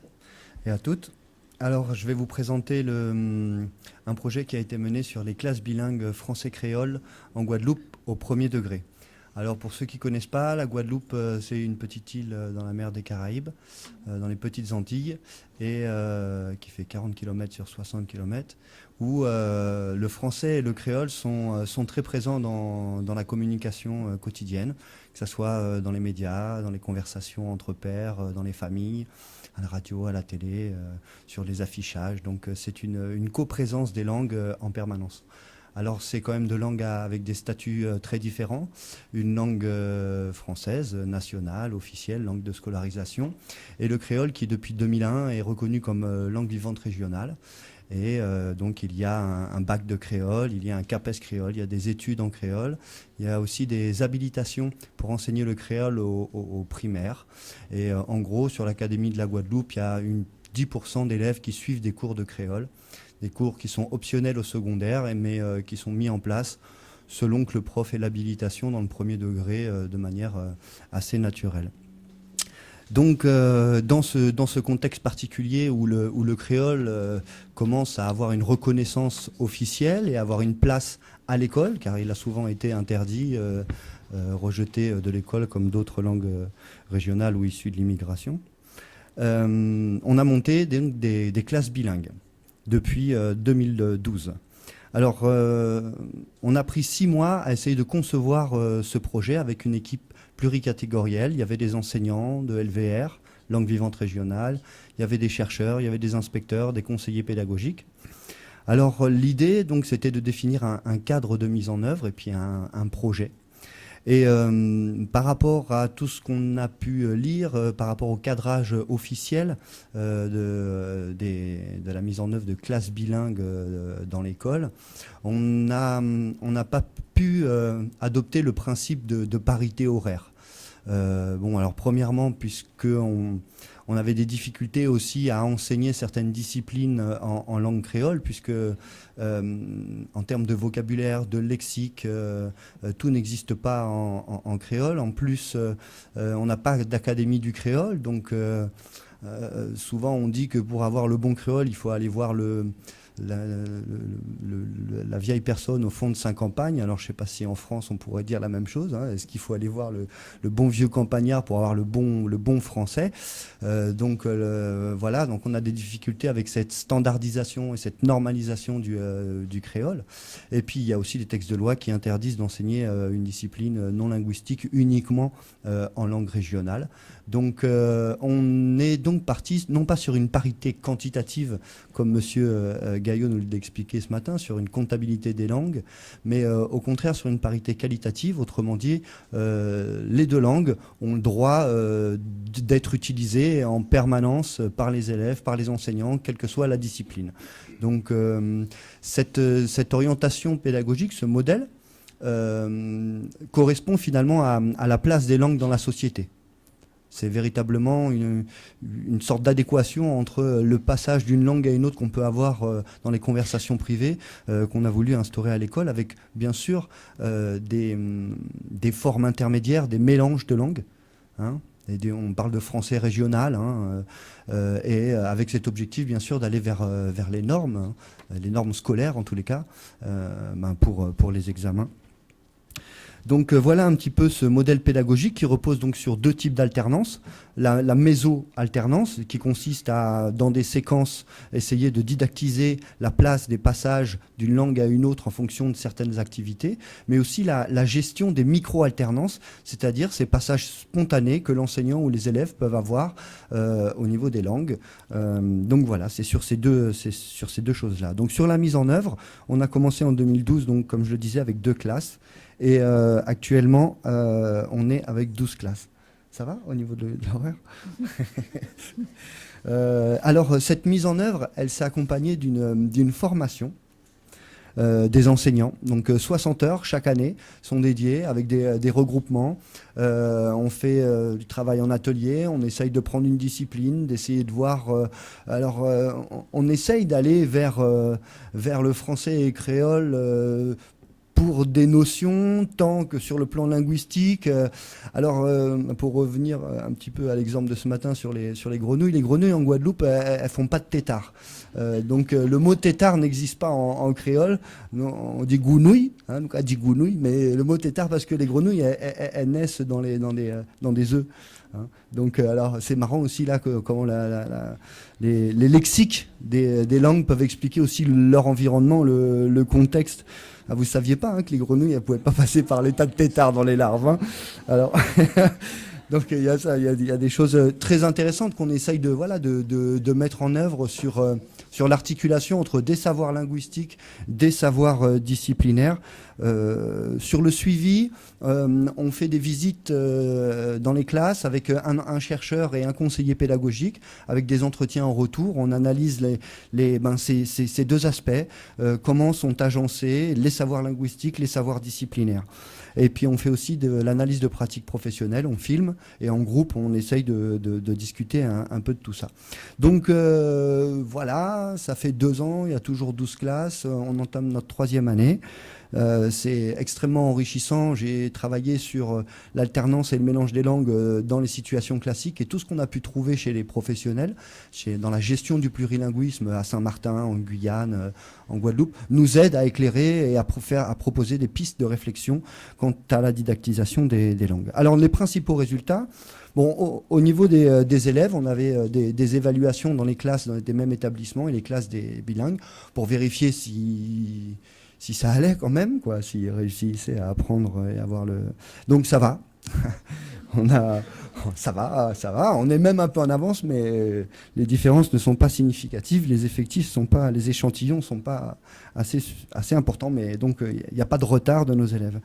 et à toutes. Alors je vais vous présenter un projet qui a été mené sur les classes bilingues français-créole en Guadeloupe au premier degré. Alors pour ceux qui ne connaissent pas, la Guadeloupe, c'est une petite île dans la mer des Caraïbes, dans les petites Antilles, et qui fait 40 km sur 60 km, où le français et le créole sont très présents dans la communication quotidienne, que ce soit dans les médias, dans les conversations entre pairs, dans les familles, à la radio, à la télé, sur les affichages. Donc c'est une coprésence des langues en permanence. Alors c'est quand même deux langues avec des statuts très différents. Une langue française, nationale, officielle, langue de scolarisation, et le créole qui depuis 2001 est reconnu comme langue vivante régionale. Et donc il y a un bac de créole, il y a un CAPES créole, il y a des études en créole, il y a aussi des habilitations pour enseigner le créole aux primaires. Et en gros, sur l'Académie de la Guadeloupe, il y a 10% d'élèves qui suivent des cours de créole. Des cours qui sont optionnels au secondaire, mais qui sont mis en place selon que le prof ait l'habilitation dans le premier degré de manière assez naturelle. Donc dans ce contexte particulier où le créole commence à avoir une reconnaissance officielle et à avoir une place à l'école, car il a souvent été interdit, rejeté de l'école comme d'autres langues régionales ou issues de l'immigration, on a monté des classes bilingues depuis 2012. Alors, on a pris 6 mois à essayer de concevoir ce projet avec une équipe pluricatégorielle. Il y avait des enseignants de LVR, langue vivante régionale, il y avait des chercheurs, il y avait des inspecteurs, des conseillers pédagogiques. Alors, l'idée, donc, c'était de définir un cadre de mise en œuvre et puis un projet. Et par rapport à tout ce qu'on a pu lire, par rapport au cadrage officiel de la mise en œuvre de classes bilingues dans l'école, on n'a pas pu adopter le principe de parité horaire. Bon, alors premièrement, puisqu'on avait des difficultés aussi à enseigner certaines disciplines en langue créole, puisque en termes de vocabulaire, de lexique, tout n'existe pas en créole. En plus, on n'a pas d'académie du créole, donc souvent on dit que pour avoir le bon créole, il faut aller voir la vieille personne au fond de sa campagne. Alors je ne sais pas si en France on pourrait dire la même chose, hein. Est-ce qu'il faut aller voir le bon vieux campagnard pour avoir le bon français? Donc voilà, donc on a des difficultés avec cette standardisation et cette normalisation du créole. Et puis il y a aussi des textes de loi qui interdisent d'enseigner une discipline non linguistique uniquement en langue régionale. Donc on est donc parti non pas sur une parité quantitative comme monsieur Gaillot nous l'a expliqué ce matin, sur une comptabilité des langues, mais au contraire sur une parité qualitative. Autrement dit, les deux langues ont le droit d'être utilisées en permanence par les élèves, par les enseignants, quelle que soit la discipline. Donc cette orientation pédagogique, ce modèle, correspond finalement à la place des langues dans la société. C'est véritablement une sorte d'adéquation entre le passage d'une langue à une autre qu'on peut avoir dans les conversations privées, qu'on a voulu instaurer à l'école, avec bien sûr des formes intermédiaires, des mélanges de langues. Hein, on parle de français régional, hein, et avec cet objectif bien sûr d'aller vers les normes, hein, les normes scolaires en tous les cas, pour les examens. Donc voilà un petit peu ce modèle pédagogique qui repose donc sur 2 types d'alternance. La méso-alternance qui consiste à, dans des séquences, essayer de didactiser la place des passages d'une langue à une autre en fonction de certaines activités, mais aussi la gestion des micro-alternances, c'est-à-dire ces passages spontanés que l'enseignant ou les élèves peuvent avoir au niveau des langues. Donc voilà, c'est sur ces deux choses-là. Donc sur la mise en œuvre, on a commencé en 2012, donc comme je le disais, avec 2 classes. Et actuellement, on est avec 12 classes. Ça va au niveau de l'horaire? Alors, cette mise en œuvre, elle s'est accompagnée d'une formation des enseignants. Donc, 60 heures chaque année sont dédiées avec des regroupements. On fait du travail en atelier, on essaye de prendre une discipline, d'essayer de voir... on essaye d'aller vers le français et créole pour des notions, tant que sur le plan linguistique. Pour revenir un petit peu à l'exemple de ce matin sur les grenouilles en Guadeloupe, elles font pas de tétard. Donc le mot tétard n'existe pas en créole. On dit gounouille, donc on dit gounouille, mais le mot tétard parce que les grenouilles, elles naissent dans des œufs. Donc alors c'est marrant aussi là comment les lexiques des langues peuvent expliquer aussi leur environnement, le contexte. Ah, vous ne saviez pas que les grenouilles ne pouvaient pas passer par l'état de tétard dans les larves. Alors, donc il y a ça, il y a des choses très intéressantes qu'on essaye de mettre en œuvre sur l'articulation entre des savoirs linguistiques, des savoirs disciplinaires. Sur le suivi, on fait des visites dans les classes avec un chercheur et un conseiller pédagogique, avec des entretiens en retour. On analyse ces 2 aspects, comment sont agencés les savoirs linguistiques, les savoirs disciplinaires. Et puis on fait aussi de l'analyse de pratiques professionnelles, on filme et en groupe on essaye de discuter un peu de tout ça. Donc voilà, ça fait 2 ans, il y a toujours 12 classes, on entame notre 3e année. C'est extrêmement enrichissant. J'ai travaillé sur l'alternance et le mélange des langues dans les situations classiques et tout ce qu'on a pu trouver chez les professionnels, dans la gestion du plurilinguisme à Saint-Martin, en Guyane, en Guadeloupe, nous aide à éclairer et à proposer des pistes de réflexion quant à la didactisation des langues. Alors les principaux résultats, bon, au niveau des élèves, on avait des évaluations dans les classes des mêmes établissements et les classes des bilingues pour vérifier si ça allait quand même, quoi, s'ils réussissaient à apprendre et avoir le... Donc ça va. Ça va. On est même un peu en avance, mais les différences ne sont pas significatives. Les les échantillons ne sont pas assez importants, mais donc il n'y a pas de retard de nos élèves.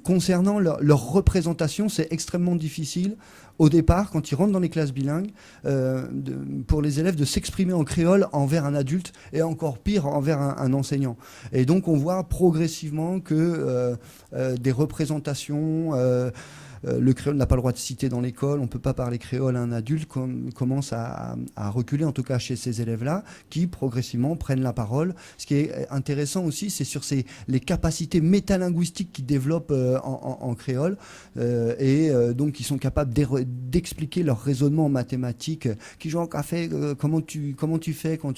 Concernant leur représentation, c'est extrêmement difficile au départ, quand ils rentrent dans les classes bilingues, pour les élèves de s'exprimer en créole envers un adulte et encore pire envers un enseignant. Et donc on voit progressivement que des représentations... le créole n'a pas le droit de citer dans l'école, on ne peut pas parler créole à un adulte, commence à reculer, en tout cas chez ces élèves-là, qui progressivement prennent la parole. Ce qui est intéressant aussi, c'est sur les capacités métalinguistiques qu'ils développent en créole, donc ils sont capables d'expliquer leur raisonnement en mathématiques, qui jouent en café, comment tu fais quand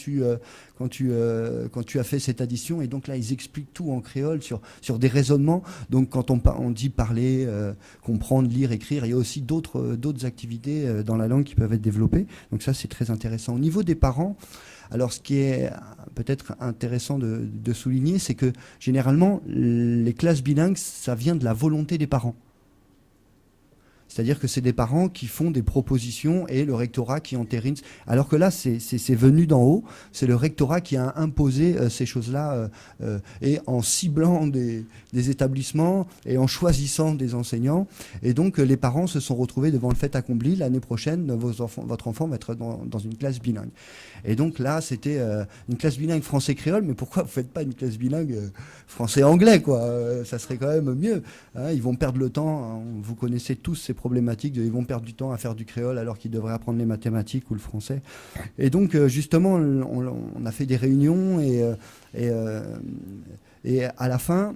tu as fait cette addition, et donc là ils expliquent tout en créole sur des raisonnements. Donc quand on dit parler, comprendre, lire, écrire, il y a aussi d'autres activités dans la langue qui peuvent être développées. Donc ça c'est très intéressant. Au niveau des parents, alors ce qui est peut-être intéressant de souligner, c'est que généralement les classes bilingues, ça vient de la volonté des parents. C'est-à-dire que c'est des parents qui font des propositions et le rectorat qui entérine. Alors que là, c'est venu d'en haut. C'est le rectorat qui a imposé ces choses-là et en ciblant des établissements et en choisissant des enseignants. Et donc, les parents se sont retrouvés devant le fait accompli. L'année prochaine, votre enfant va être dans une classe bilingue. Et donc là, c'était une classe bilingue français-créole. Mais pourquoi vous ne faites pas une classe bilingue français-anglais, quoi? Ça serait quand même mieux. Hein, ils vont perdre le temps. Vous connaissez tous ces problématiques. Ils vont perdre du temps à faire du créole alors qu'ils devraient apprendre les mathématiques ou le français. Et donc, justement, on a fait des réunions et à la fin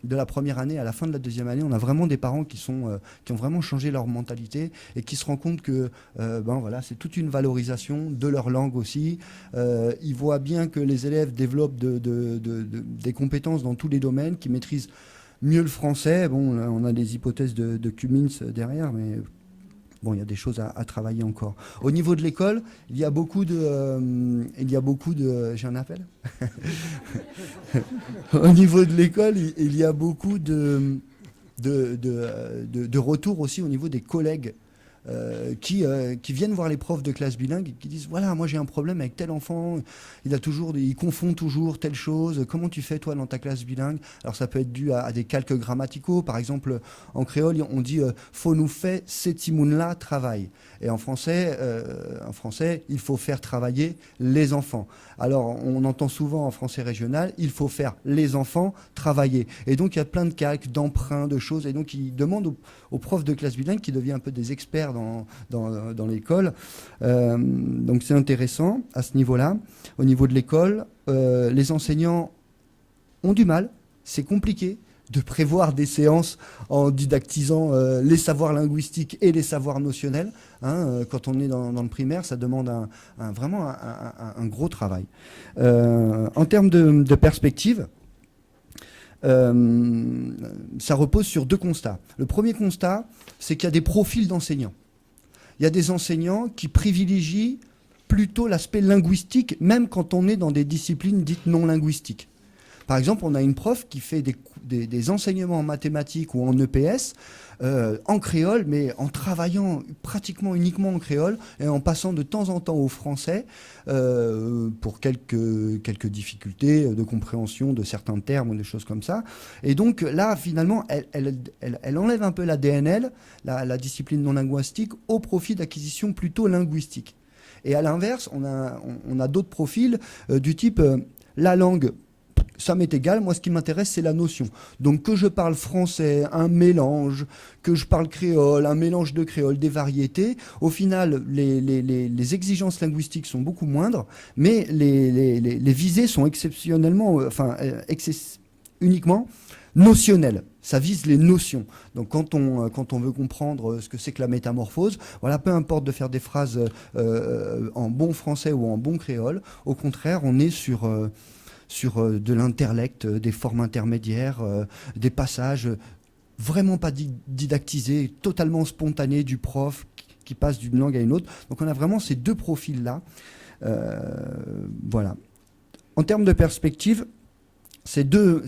de la première année, à la fin de la deuxième année, on a vraiment des parents qui ont vraiment changé leur mentalité et qui se rendent compte que voilà, c'est toute une valorisation de leur langue aussi. Ils voient bien que les élèves développent des compétences dans tous les domaines, qu'ils maîtrisent mieux le français. Bon, là, on a des hypothèses de Cummins derrière, mais bon, il y a des choses à travailler encore. Au niveau de l'école, il y a beaucoup de... j'ai un appel. Au niveau de l'école, il y a beaucoup de retours aussi au niveau des collègues qui viennent voir les profs de classe bilingue et qui disent voilà, moi j'ai un problème avec tel enfant, il confond toujours telle chose, comment tu fais toi dans ta classe bilingue? Alors ça peut être dû à des calques grammaticaux, par exemple en créole on dit faut nous faire setimoun-là travail, et en français il faut faire travailler les enfants. Alors on entend souvent en français régional il faut faire les enfants travailler, et donc il y a plein de calques, d'emprunts, de choses, et donc ils demandent aux profs de classe bilingue qui deviennent un peu des experts dans l'école. Donc c'est intéressant à ce niveau-là. Au niveau de l'école, les enseignants ont du mal, c'est compliqué de prévoir des séances en didactisant les savoirs linguistiques et les savoirs notionnels. Quand on est dans le primaire, ça demande vraiment un gros travail. En termes de perspective, ça repose sur 2 constats. Le premier constat, c'est qu'il y a des profils d'enseignants. Il y a des enseignants qui privilégient plutôt l'aspect linguistique, même quand on est dans des disciplines dites non linguistiques. Par exemple, on a une prof qui fait des enseignements en mathématiques ou en EPS en créole, mais en travaillant pratiquement uniquement en créole et en passant de temps en temps au français pour quelques difficultés de compréhension de certains termes ou des choses comme ça. Et donc là, finalement, elle enlève un peu la DNL, la discipline non linguistique, au profit d'acquisition plutôt linguistique. Et à l'inverse, on a d'autres profils du type la langue. Ça m'est égal, moi ce qui m'intéresse c'est la notion. Donc que je parle français, un mélange, que je parle créole, un mélange de créole, des variétés, au final les exigences linguistiques sont beaucoup moindres, mais les visées sont exceptionnellement, uniquement notionnelles. Ça vise les notions. Donc quand on veut comprendre ce que c'est que la métamorphose, voilà, peu importe de faire des phrases en bon français ou en bon créole, au contraire on est sur de l'intellect, des formes intermédiaires, des passages vraiment pas didactisés, totalement spontanés du prof qui passe d'une langue à une autre. Donc on a vraiment ces 2 profils-là. Voilà. En termes de perspective, ces deux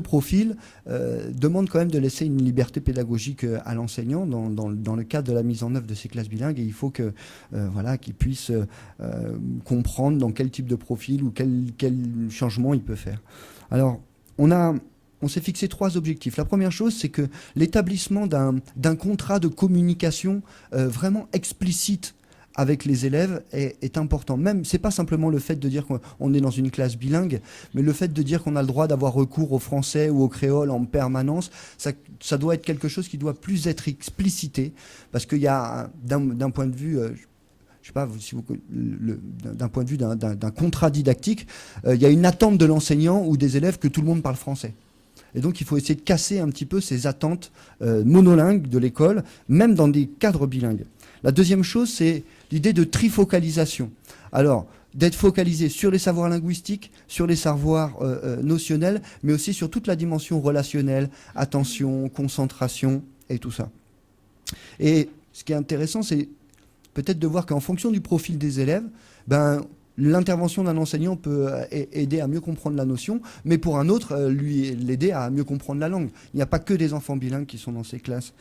profils demandent quand même de laisser une liberté pédagogique à l'enseignant dans le cadre de la mise en œuvre de ces classes bilingues, et il faut qu'il puisse comprendre dans quel type de profil ou quel changement il peut faire. Alors, on s'est fixé 3 objectifs. La première chose, c'est que l'établissement d'un contrat de communication vraiment explicite avec les élèves est important. Même, c'est pas simplement le fait de dire qu'on est dans une classe bilingue, mais le fait de dire qu'on a le droit d'avoir recours au français ou au créole en permanence, ça doit être quelque chose qui doit plus être explicité, parce qu'il y a, d'un point de vue... je sais pas, d'un point de vue d'un contrat didactique, il y a une attente de l'enseignant ou des élèves que tout le monde parle français. Et donc, il faut essayer de casser un petit peu ces attentes monolingues de l'école, même dans des cadres bilingues. La deuxième chose, c'est l'idée de trifocalisation. Alors, d'être focalisé sur les savoirs linguistiques, sur les savoirs notionnels, mais aussi sur toute la dimension relationnelle, attention, concentration et tout ça. Et ce qui est intéressant, c'est peut-être de voir qu'en fonction du profil des élèves, l'intervention d'un enseignant peut aider à mieux comprendre la notion, mais pour un autre, l'aider à mieux comprendre la langue. Il n'y a pas que des enfants bilingues qui sont dans ces classes.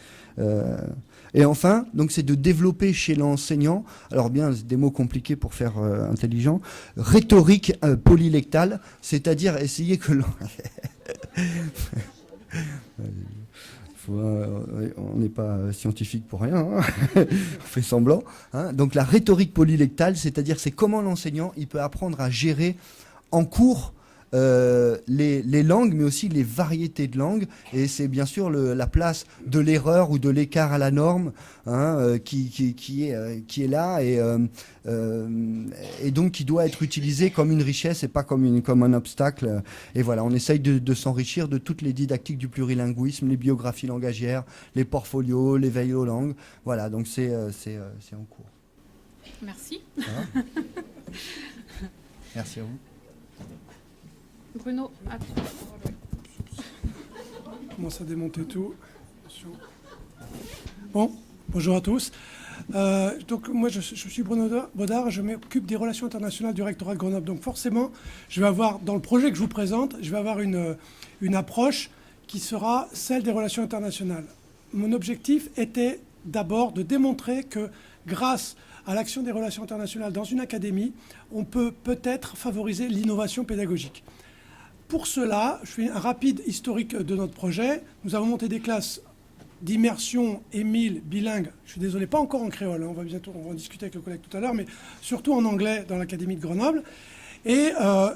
Et enfin, donc, c'est de développer chez l'enseignant, alors bien, c'est des mots compliqués pour faire intelligent, rhétorique polylectale, c'est-à-dire essayer que on n'est pas scientifique pour rien, hein. On fait semblant. Hein. Donc la rhétorique polylectale, c'est-à-dire c'est comment l'enseignant il peut apprendre à gérer en cours les langues, mais aussi les variétés de langues. Et c'est bien sûr la place de l'erreur ou de l'écart à la norme qui est là et donc qui doit être utilisé comme une richesse et pas comme un obstacle. Et voilà, on essaye de s'enrichir de toutes les didactiques du plurilinguisme, les biographies langagières, les portfolios, l'éveil aux langues. Voilà, donc c'est en cours. Merci. Merci à vous. Bruno, à toi. commence à démonter tout. Attention. Bon, bonjour à tous. Donc moi je suis Bruno Baudard, je m'occupe des relations internationales du rectorat de Grenoble. Donc forcément, je vais avoir, dans le projet que je vous présente, je vais avoir une approche qui sera celle des relations internationales. Mon objectif était d'abord de démontrer que grâce à l'action des relations internationales dans une académie, on peut peut-être favoriser l'innovation pédagogique. Pour cela, je fais un rapide historique de notre projet. Nous avons monté des classes d'immersion Émile bilingue. Je suis désolé, pas encore en créole, hein, on va en discuter avec le collègue tout à l'heure, mais surtout en anglais dans l'Académie de Grenoble. Et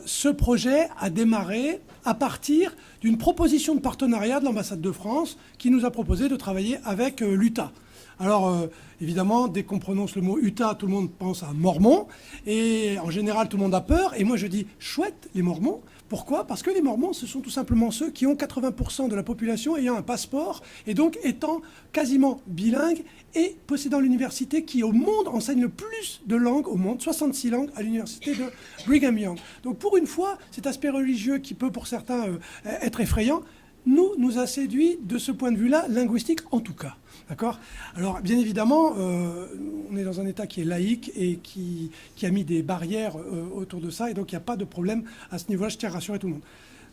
ce projet a démarré à partir d'une proposition de partenariat de l'ambassade de France qui nous a proposé de travailler avec l'UTA. Alors, évidemment, dès qu'on prononce le mot UTA, tout le monde pense à Mormons. Et en général, tout le monde a peur. Et moi, je dis, chouette, les Mormons. Pourquoi ? Parce que les Mormons, ce sont tout simplement ceux qui ont 80% de la population ayant un passeport et donc étant quasiment bilingues et possédant l'université qui, au monde, enseigne le plus de langues au monde, 66 langues à l'université de Brigham Young. Donc, pour une fois, cet aspect religieux qui peut, pour certains, être effrayant, nous a séduit de ce point de vue-là, linguistique en tout cas. D'accord ? Alors, bien évidemment, on est dans un État qui est laïque et qui a mis des barrières autour de ça, et donc il n'y a pas de problème à ce niveau-là, je tiens à rassurer tout le monde.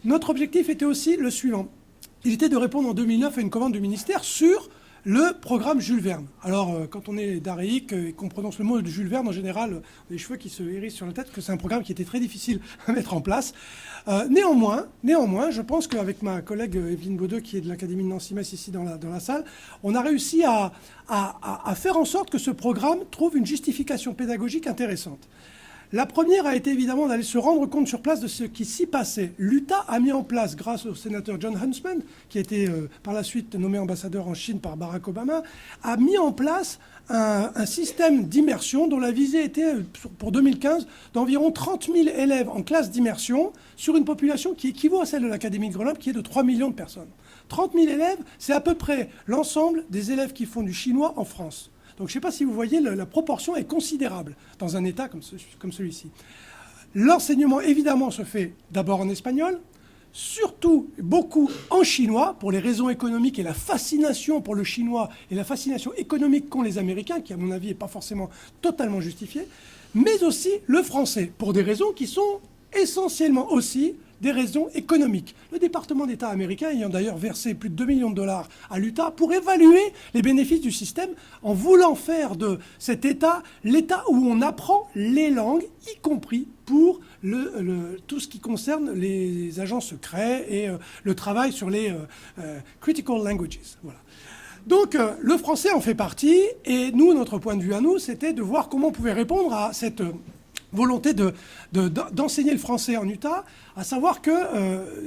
Notre objectif était aussi le suivant. Il était de répondre en 2009 à une commande du ministère sur le programme Jules Verne. Alors, quand on est d'Aréique et qu'on prononce le mot de Jules Verne, en général, on a les cheveux qui se hérissent sur la tête, que c'est un programme qui était très difficile à mettre en place. Néanmoins, je pense qu'avec ma collègue Evelyne Baudeux, qui est de l'Académie de Nancy-Metz ici dans la salle, on a réussi à faire en sorte que ce programme trouve une justification pédagogique intéressante. La première a été évidemment d'aller se rendre compte sur place de ce qui s'y passait. L'UTA a mis en place, grâce au sénateur John Huntsman, qui a été par la suite nommé ambassadeur en Chine par Barack Obama, a mis en place un système d'immersion dont la visée était, pour 2015, d'environ 30 000 élèves en classe d'immersion sur une population qui équivaut à celle de l'Académie de Grenoble, qui est de 3 millions de personnes. 30 000 élèves, c'est à peu près l'ensemble des élèves qui font du chinois en France. Donc je ne sais pas si vous voyez, la proportion est considérable dans un État comme celui-ci. L'enseignement, évidemment, se fait d'abord en espagnol, surtout beaucoup en chinois, pour les raisons économiques et la fascination pour le chinois et la fascination économique qu'ont les Américains, qui à mon avis n'est pas forcément totalement justifiée, mais aussi le français, pour des raisons qui sont essentiellement aussi des raisons économiques. Le département d'État américain ayant d'ailleurs versé plus de $2 millions à l'UTA pour évaluer les bénéfices du système en voulant faire de cet État l'État où on apprend les langues, y compris pour tout ce qui concerne les agents secrets et le travail sur les critical languages. Voilà. Donc le français en fait partie et nous, notre point de vue à nous, c'était de voir comment on pouvait répondre à cette volonté d'enseigner le français en Utah, à savoir que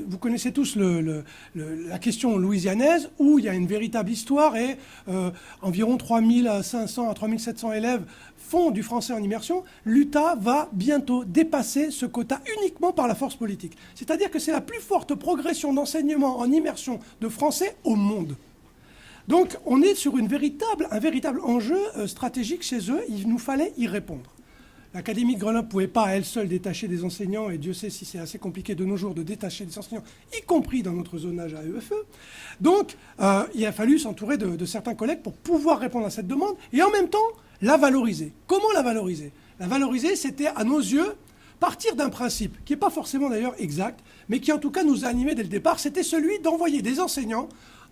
vous connaissez tous la question louisianaise où il y a une véritable histoire et environ 3500 à 3700 élèves font du français en immersion. L'Utah va bientôt dépasser ce quota uniquement par la force politique. C'est-à-dire que c'est la plus forte progression d'enseignement en immersion de français au monde. Donc on est sur un véritable enjeu stratégique chez eux, il nous fallait y répondre. L'Académie de Grenoble ne pouvait pas à elle seule détacher des enseignants, et Dieu sait si c'est assez compliqué de nos jours de détacher des enseignants, y compris dans notre zonage à EFE. Donc, il a fallu s'entourer de certains collègues pour pouvoir répondre à cette demande, et en même temps, la valoriser. Comment la valoriser ? La valoriser, c'était, à nos yeux, partir d'un principe, qui n'est pas forcément d'ailleurs exact, mais qui en tout cas nous a animés dès le départ, c'était celui d'envoyer des enseignants,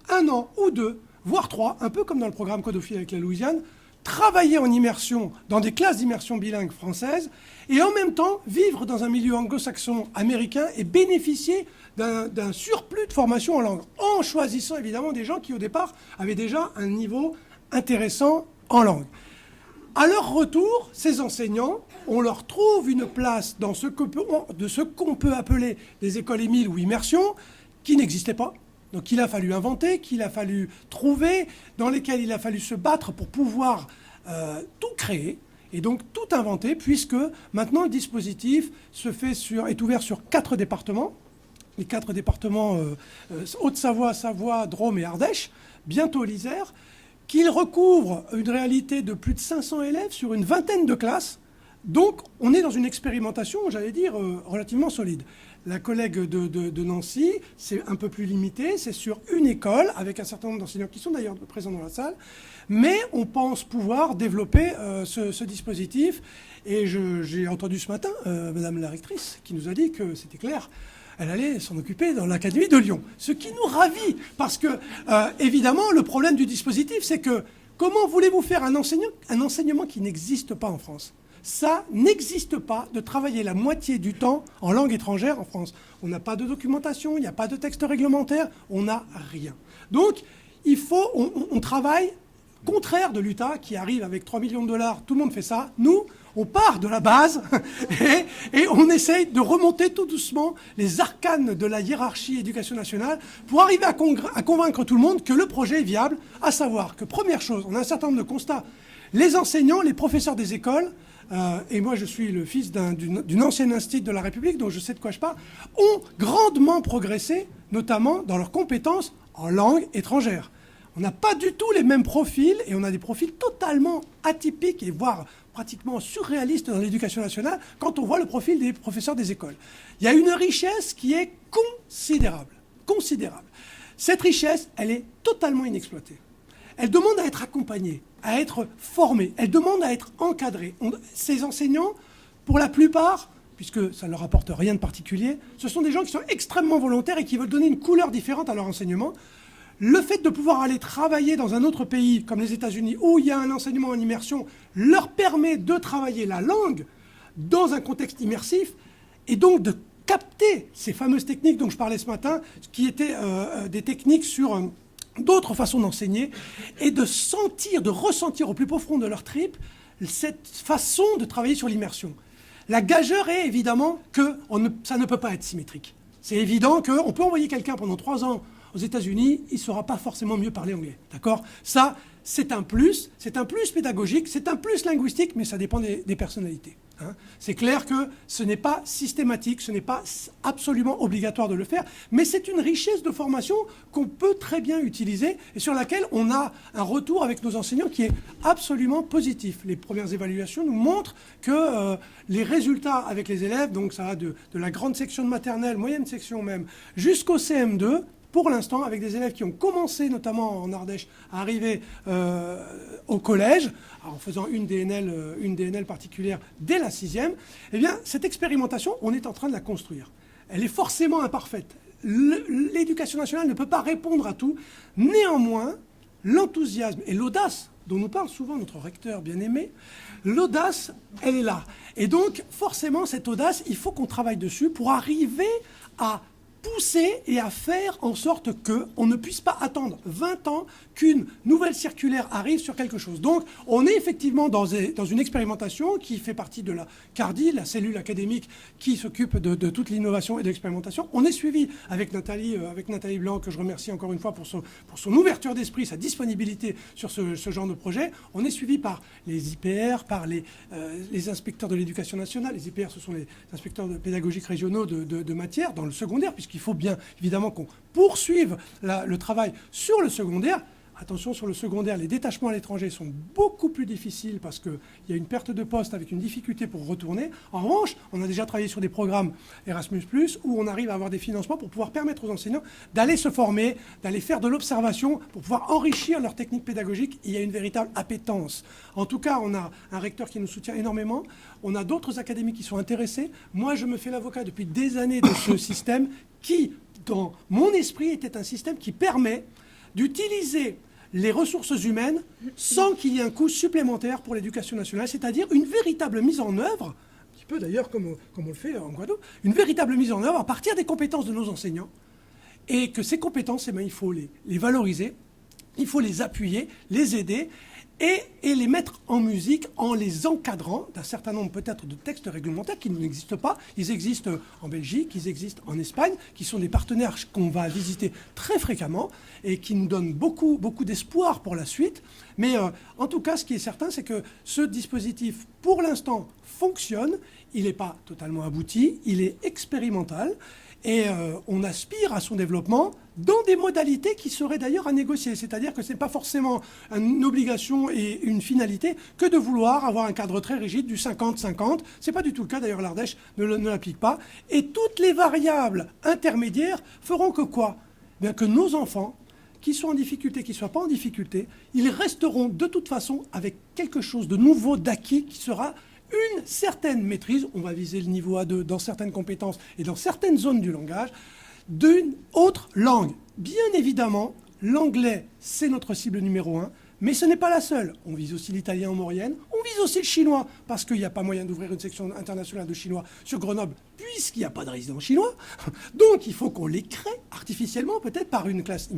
1 an ou 2, voire 3, un peu comme dans le programme Codophile avec la Louisiane, travailler en immersion dans des classes d'immersion bilingues françaises et en même temps vivre dans un milieu anglo-saxon américain et bénéficier d'un surplus de formation en langue, en choisissant évidemment des gens qui au départ avaient déjà un niveau intéressant en langue. À leur retour, ces enseignants, on leur trouve une place dans ce qu'on peut appeler des écoles Émile ou immersion qui n'existaient pas. Donc qu'il a fallu inventer, qu'il a fallu trouver, dans lesquels il a fallu se battre pour pouvoir tout créer et donc tout inventer, puisque maintenant le dispositif est ouvert sur 4 départements, les 4 départements Haute-Savoie, Savoie, Drôme et Ardèche, bientôt l'Isère, qu'il recouvre une réalité de plus de 500 élèves sur une vingtaine de classes. Donc on est dans une expérimentation, j'allais dire, relativement solide. la collègue de Nancy, c'est un peu plus limité, c'est sur une école, avec un certain nombre d'enseignants qui sont d'ailleurs présents dans la salle, mais on pense pouvoir développer ce dispositif. Et j'ai entendu ce matin Madame la rectrice qui nous a dit que c'était clair, elle allait s'en occuper dans l'Académie de Lyon. Ce qui nous ravit, parce que, évidemment, le problème du dispositif, c'est que comment voulez-vous faire un enseignement qui n'existe pas en France ? Ça n'existe pas de travailler la moitié du temps en langue étrangère en France. On n'a pas de documentation, il n'y a pas de texte réglementaire, on n'a rien. Donc, on travaille contraire de l'Utah qui arrive avec 3 millions de dollars, tout le monde fait ça. Nous, on part de la base et on essaye de remonter tout doucement les arcanes de la hiérarchie éducation nationale pour arriver à convaincre tout le monde que le projet est viable, à savoir que, première chose, on a un certain nombre de constats. Les enseignants, les professeurs des écoles, et moi je suis le fils d'une ancienne institut de la République, donc je sais de quoi je parle, ont grandement progressé, notamment dans leurs compétences en langue étrangère. On n'a pas du tout les mêmes profils, et on a des profils totalement atypiques, et voire pratiquement surréalistes dans l'éducation nationale, quand on voit le profil des professeurs des écoles. Il y a une richesse qui est considérable, considérable. Cette richesse, elle est totalement inexploitée. Elle demande à être accompagnée, à être formée, elle demande à être encadrée. Ces enseignants, pour la plupart, puisque ça ne leur apporte rien de particulier, ce sont des gens qui sont extrêmement volontaires et qui veulent donner une couleur différente à leur enseignement. Le fait de pouvoir aller travailler dans un autre pays, comme les États-Unis, où il y a un enseignement en immersion, leur permet de travailler la langue dans un contexte immersif et donc de capter ces fameuses techniques dont je parlais ce matin, qui étaient des techniques sur d'autres façons d'enseigner, et de sentir, de ressentir au plus profond de leur tripes cette façon de travailler sur l'immersion. La gageure est évidemment que ça ne peut pas être symétrique. C'est évident qu'on peut envoyer quelqu'un pendant 3 ans aux États-Unis, il ne saura pas forcément mieux parler anglais. D'accord ? Ça, c'est un plus pédagogique, c'est un plus linguistique, mais ça dépend des personnalités. Hein. C'est clair que ce n'est pas systématique, ce n'est pas absolument obligatoire de le faire, mais c'est une richesse de formation qu'on peut très bien utiliser et sur laquelle on a un retour avec nos enseignants qui est absolument positif. Les premières évaluations nous montrent que les résultats avec les élèves, donc ça va de la grande section de maternelle, moyenne section même, jusqu'au CM2, pour l'instant, avec des élèves qui ont commencé, notamment en Ardèche, à arriver au collège, en faisant une DNL particulière dès la 6e, eh bien, cette expérimentation, on est en train de la construire. Elle est forcément imparfaite. L'éducation nationale ne peut pas répondre à tout. Néanmoins, l'enthousiasme et l'audace, dont nous parle souvent notre recteur bien-aimé, l'audace, elle est là. Et donc, forcément, cette audace, il faut qu'on travaille dessus pour arriver à pousser et à faire en sorte qu'on ne puisse pas attendre 20 ans qu'une nouvelle circulaire arrive sur quelque chose. Donc, on est effectivement dans une expérimentation qui fait partie de la CARDI, la cellule académique qui s'occupe de toute l'innovation et de l'expérimentation. On est suivi avec Nathalie Blanc, que je remercie encore une fois pour son ouverture d'esprit, sa disponibilité sur ce genre de projet. On est suivi par les IPR, par les inspecteurs de l'éducation nationale. Les IPR, ce sont les inspecteurs pédagogiques régionaux de matière dans le secondaire, puisqu'il faut bien évidemment qu'on poursuive le travail sur le secondaire. Attention, sur le secondaire, les détachements à l'étranger sont beaucoup plus difficiles parce qu'il y a une perte de poste avec une difficulté pour retourner. En revanche, on a déjà travaillé sur des programmes Erasmus+, où on arrive à avoir des financements pour pouvoir permettre aux enseignants d'aller se former, d'aller faire de l'observation pour pouvoir enrichir leur technique pédagogique. Il y a une véritable appétence. En tout cas, on a un recteur qui nous soutient énormément. On a d'autres académies qui sont intéressées. Moi, je me fais l'avocat depuis des années de ce système qui, dans mon esprit, était un système qui permet d'utiliser les ressources humaines sans qu'il y ait un coût supplémentaire pour l'éducation nationale, c'est-à-dire une véritable mise en œuvre, un petit peu d'ailleurs comme on le fait en Guadeloupe, une véritable mise en œuvre à partir des compétences de nos enseignants, et que ces compétences, il faut les valoriser, il faut les appuyer, les aider, et les mettre en musique en les encadrant d'un certain nombre peut-être de textes réglementaires qui n'existent pas. Ils existent en Belgique, ils existent en Espagne, qui sont des partenaires qu'on va visiter très fréquemment et qui nous donnent beaucoup, beaucoup d'espoir pour la suite. Mais en tout cas, ce qui est certain, c'est que ce dispositif, pour l'instant, fonctionne. Il n'est pas totalement abouti, il est expérimental. Et on aspire à son développement dans des modalités qui seraient d'ailleurs à négocier. C'est-à-dire que ce n'est pas forcément une obligation et une finalité que de vouloir avoir un cadre très rigide du 50-50. Ce n'est pas du tout le cas, d'ailleurs l'Ardèche ne l'applique pas. Et toutes les variables intermédiaires feront que quoi ? Bien que nos enfants, qui sont en difficulté, qui ne soient pas en difficulté, ils resteront de toute façon avec quelque chose de nouveau, d'acquis, qui sera une certaine maîtrise, on va viser le niveau A2 dans certaines compétences et dans certaines zones du langage, d'une autre langue. Bien évidemment, l'anglais, c'est notre cible numéro 1, mais ce n'est pas la seule. On vise aussi l'italien en Maurienne, on vise aussi le chinois, parce qu'il n'y a pas moyen d'ouvrir une section internationale de chinois sur Grenoble, puisqu'il n'y a pas de résidents chinois. Donc il faut qu'on les crée artificiellement, peut-être par une classe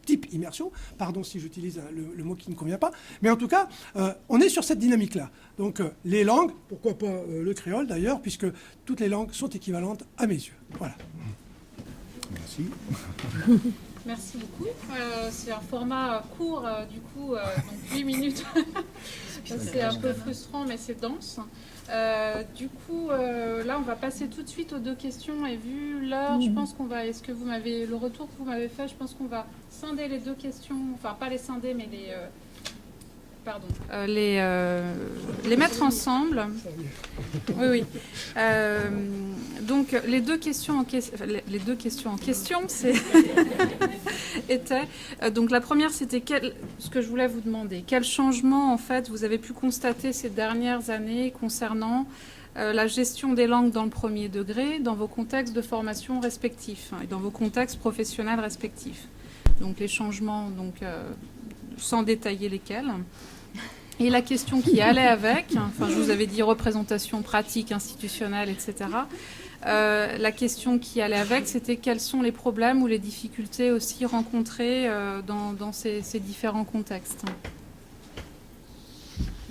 type immersion, pardon si j'utilise le mot qui ne convient pas, mais en tout cas, on est sur cette dynamique-là. Donc les langues, pourquoi pas le créole d'ailleurs, puisque toutes les langues sont équivalentes à mes yeux. Voilà. Merci. Merci beaucoup. C'est un format court, du coup, donc 8 minutes. C'est un peu frustrant, mais c'est dense. Du coup, là, on va passer tout de suite aux 2 questions. Et vu l'heure, je pense qu'on va... Est-ce que vous m'avez... Le retour que vous m'avez fait, je pense qu'on va scinder les 2 questions. Enfin, pas les scinder, mais les... Pardon. Les mettre ensemble. Oui, oui. Donc, les deux questions en question, étaient... donc, la première, c'était ce que je voulais vous demander. Quel changement, en fait, vous avez pu constater ces dernières années concernant la gestion des langues dans le premier degré, dans vos contextes de formation respectifs et dans vos contextes professionnels respectifs. Donc, les changements, sans détailler lesquels. Et la question qui allait avec, enfin, je vous avais dit représentation pratique, institutionnelle, etc. La question qui allait avec, c'était quels sont les problèmes ou les difficultés aussi rencontrées dans ces différents contextes.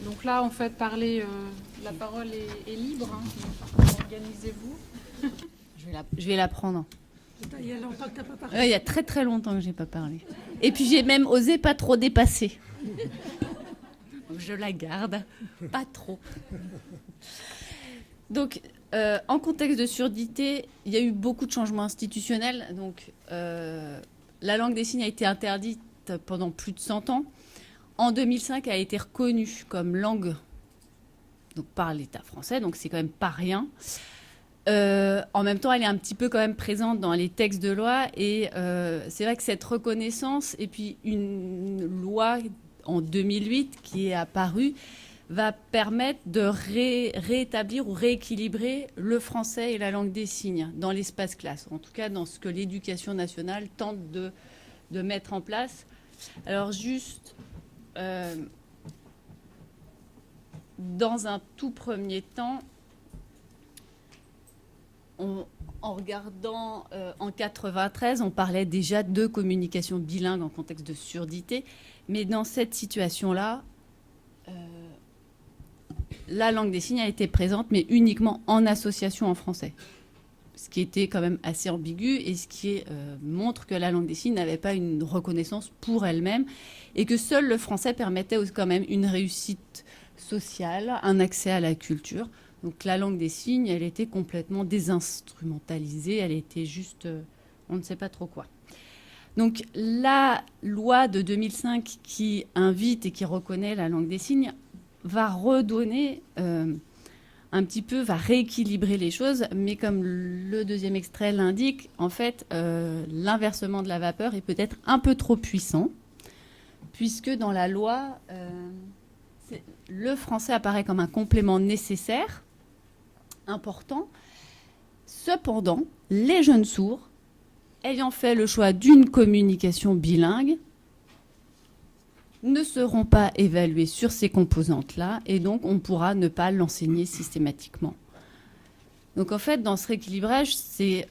Donc là, en fait, la parole est libre. Organisez-vous. Je vais la prendre. Il y a longtemps que tu n'as pas parlé. Il y a très très longtemps que je n'ai pas parlé. Et puis j'ai même osé pas trop dépasser. Donc je la garde, pas trop. Donc, en contexte de surdité, il y a eu beaucoup de changements institutionnels. Donc, la langue des signes a été interdite pendant plus de 100 ans. En 2005, elle a été reconnue comme langue par l'État français. Donc, c'est quand même pas rien. En même temps, elle est un petit peu quand même présente dans les textes de loi. Et c'est vrai que cette reconnaissance, et puis une loi en 2008 qui est apparue, va permettre de réétablir ou rééquilibrer le français et la langue des signes dans l'espace classe. En tout cas, dans ce que l'éducation nationale tente de mettre en place. Alors juste, dans un tout premier temps, en regardant en 93, on parlait déjà de communication bilingue en contexte de surdité. Mais dans cette situation-là, la langue des signes a été présente, mais uniquement en association en français. Ce qui était quand même assez ambigu et ce qui montre que la langue des signes n'avait pas une reconnaissance pour elle-même et que seul le français permettait quand même une réussite sociale, un accès à la culture. Donc la langue des signes, elle était complètement désinstrumentalisée, elle était juste, on ne sait pas trop quoi. Donc la loi de 2005 qui invite et qui reconnaît la langue des signes va redonner un petit peu, va rééquilibrer les choses, mais comme le deuxième extrait l'indique, en fait, l'inversement de la vapeur est peut-être un peu trop puissant, puisque dans la loi, le français apparaît comme un complément nécessaire, important. Cependant, les jeunes sourds, ayant fait le choix d'une communication bilingue, ne seront pas évalués sur ces composantes-là et donc on pourra ne pas l'enseigner systématiquement. Donc en fait, dans ce rééquilibrage, c'est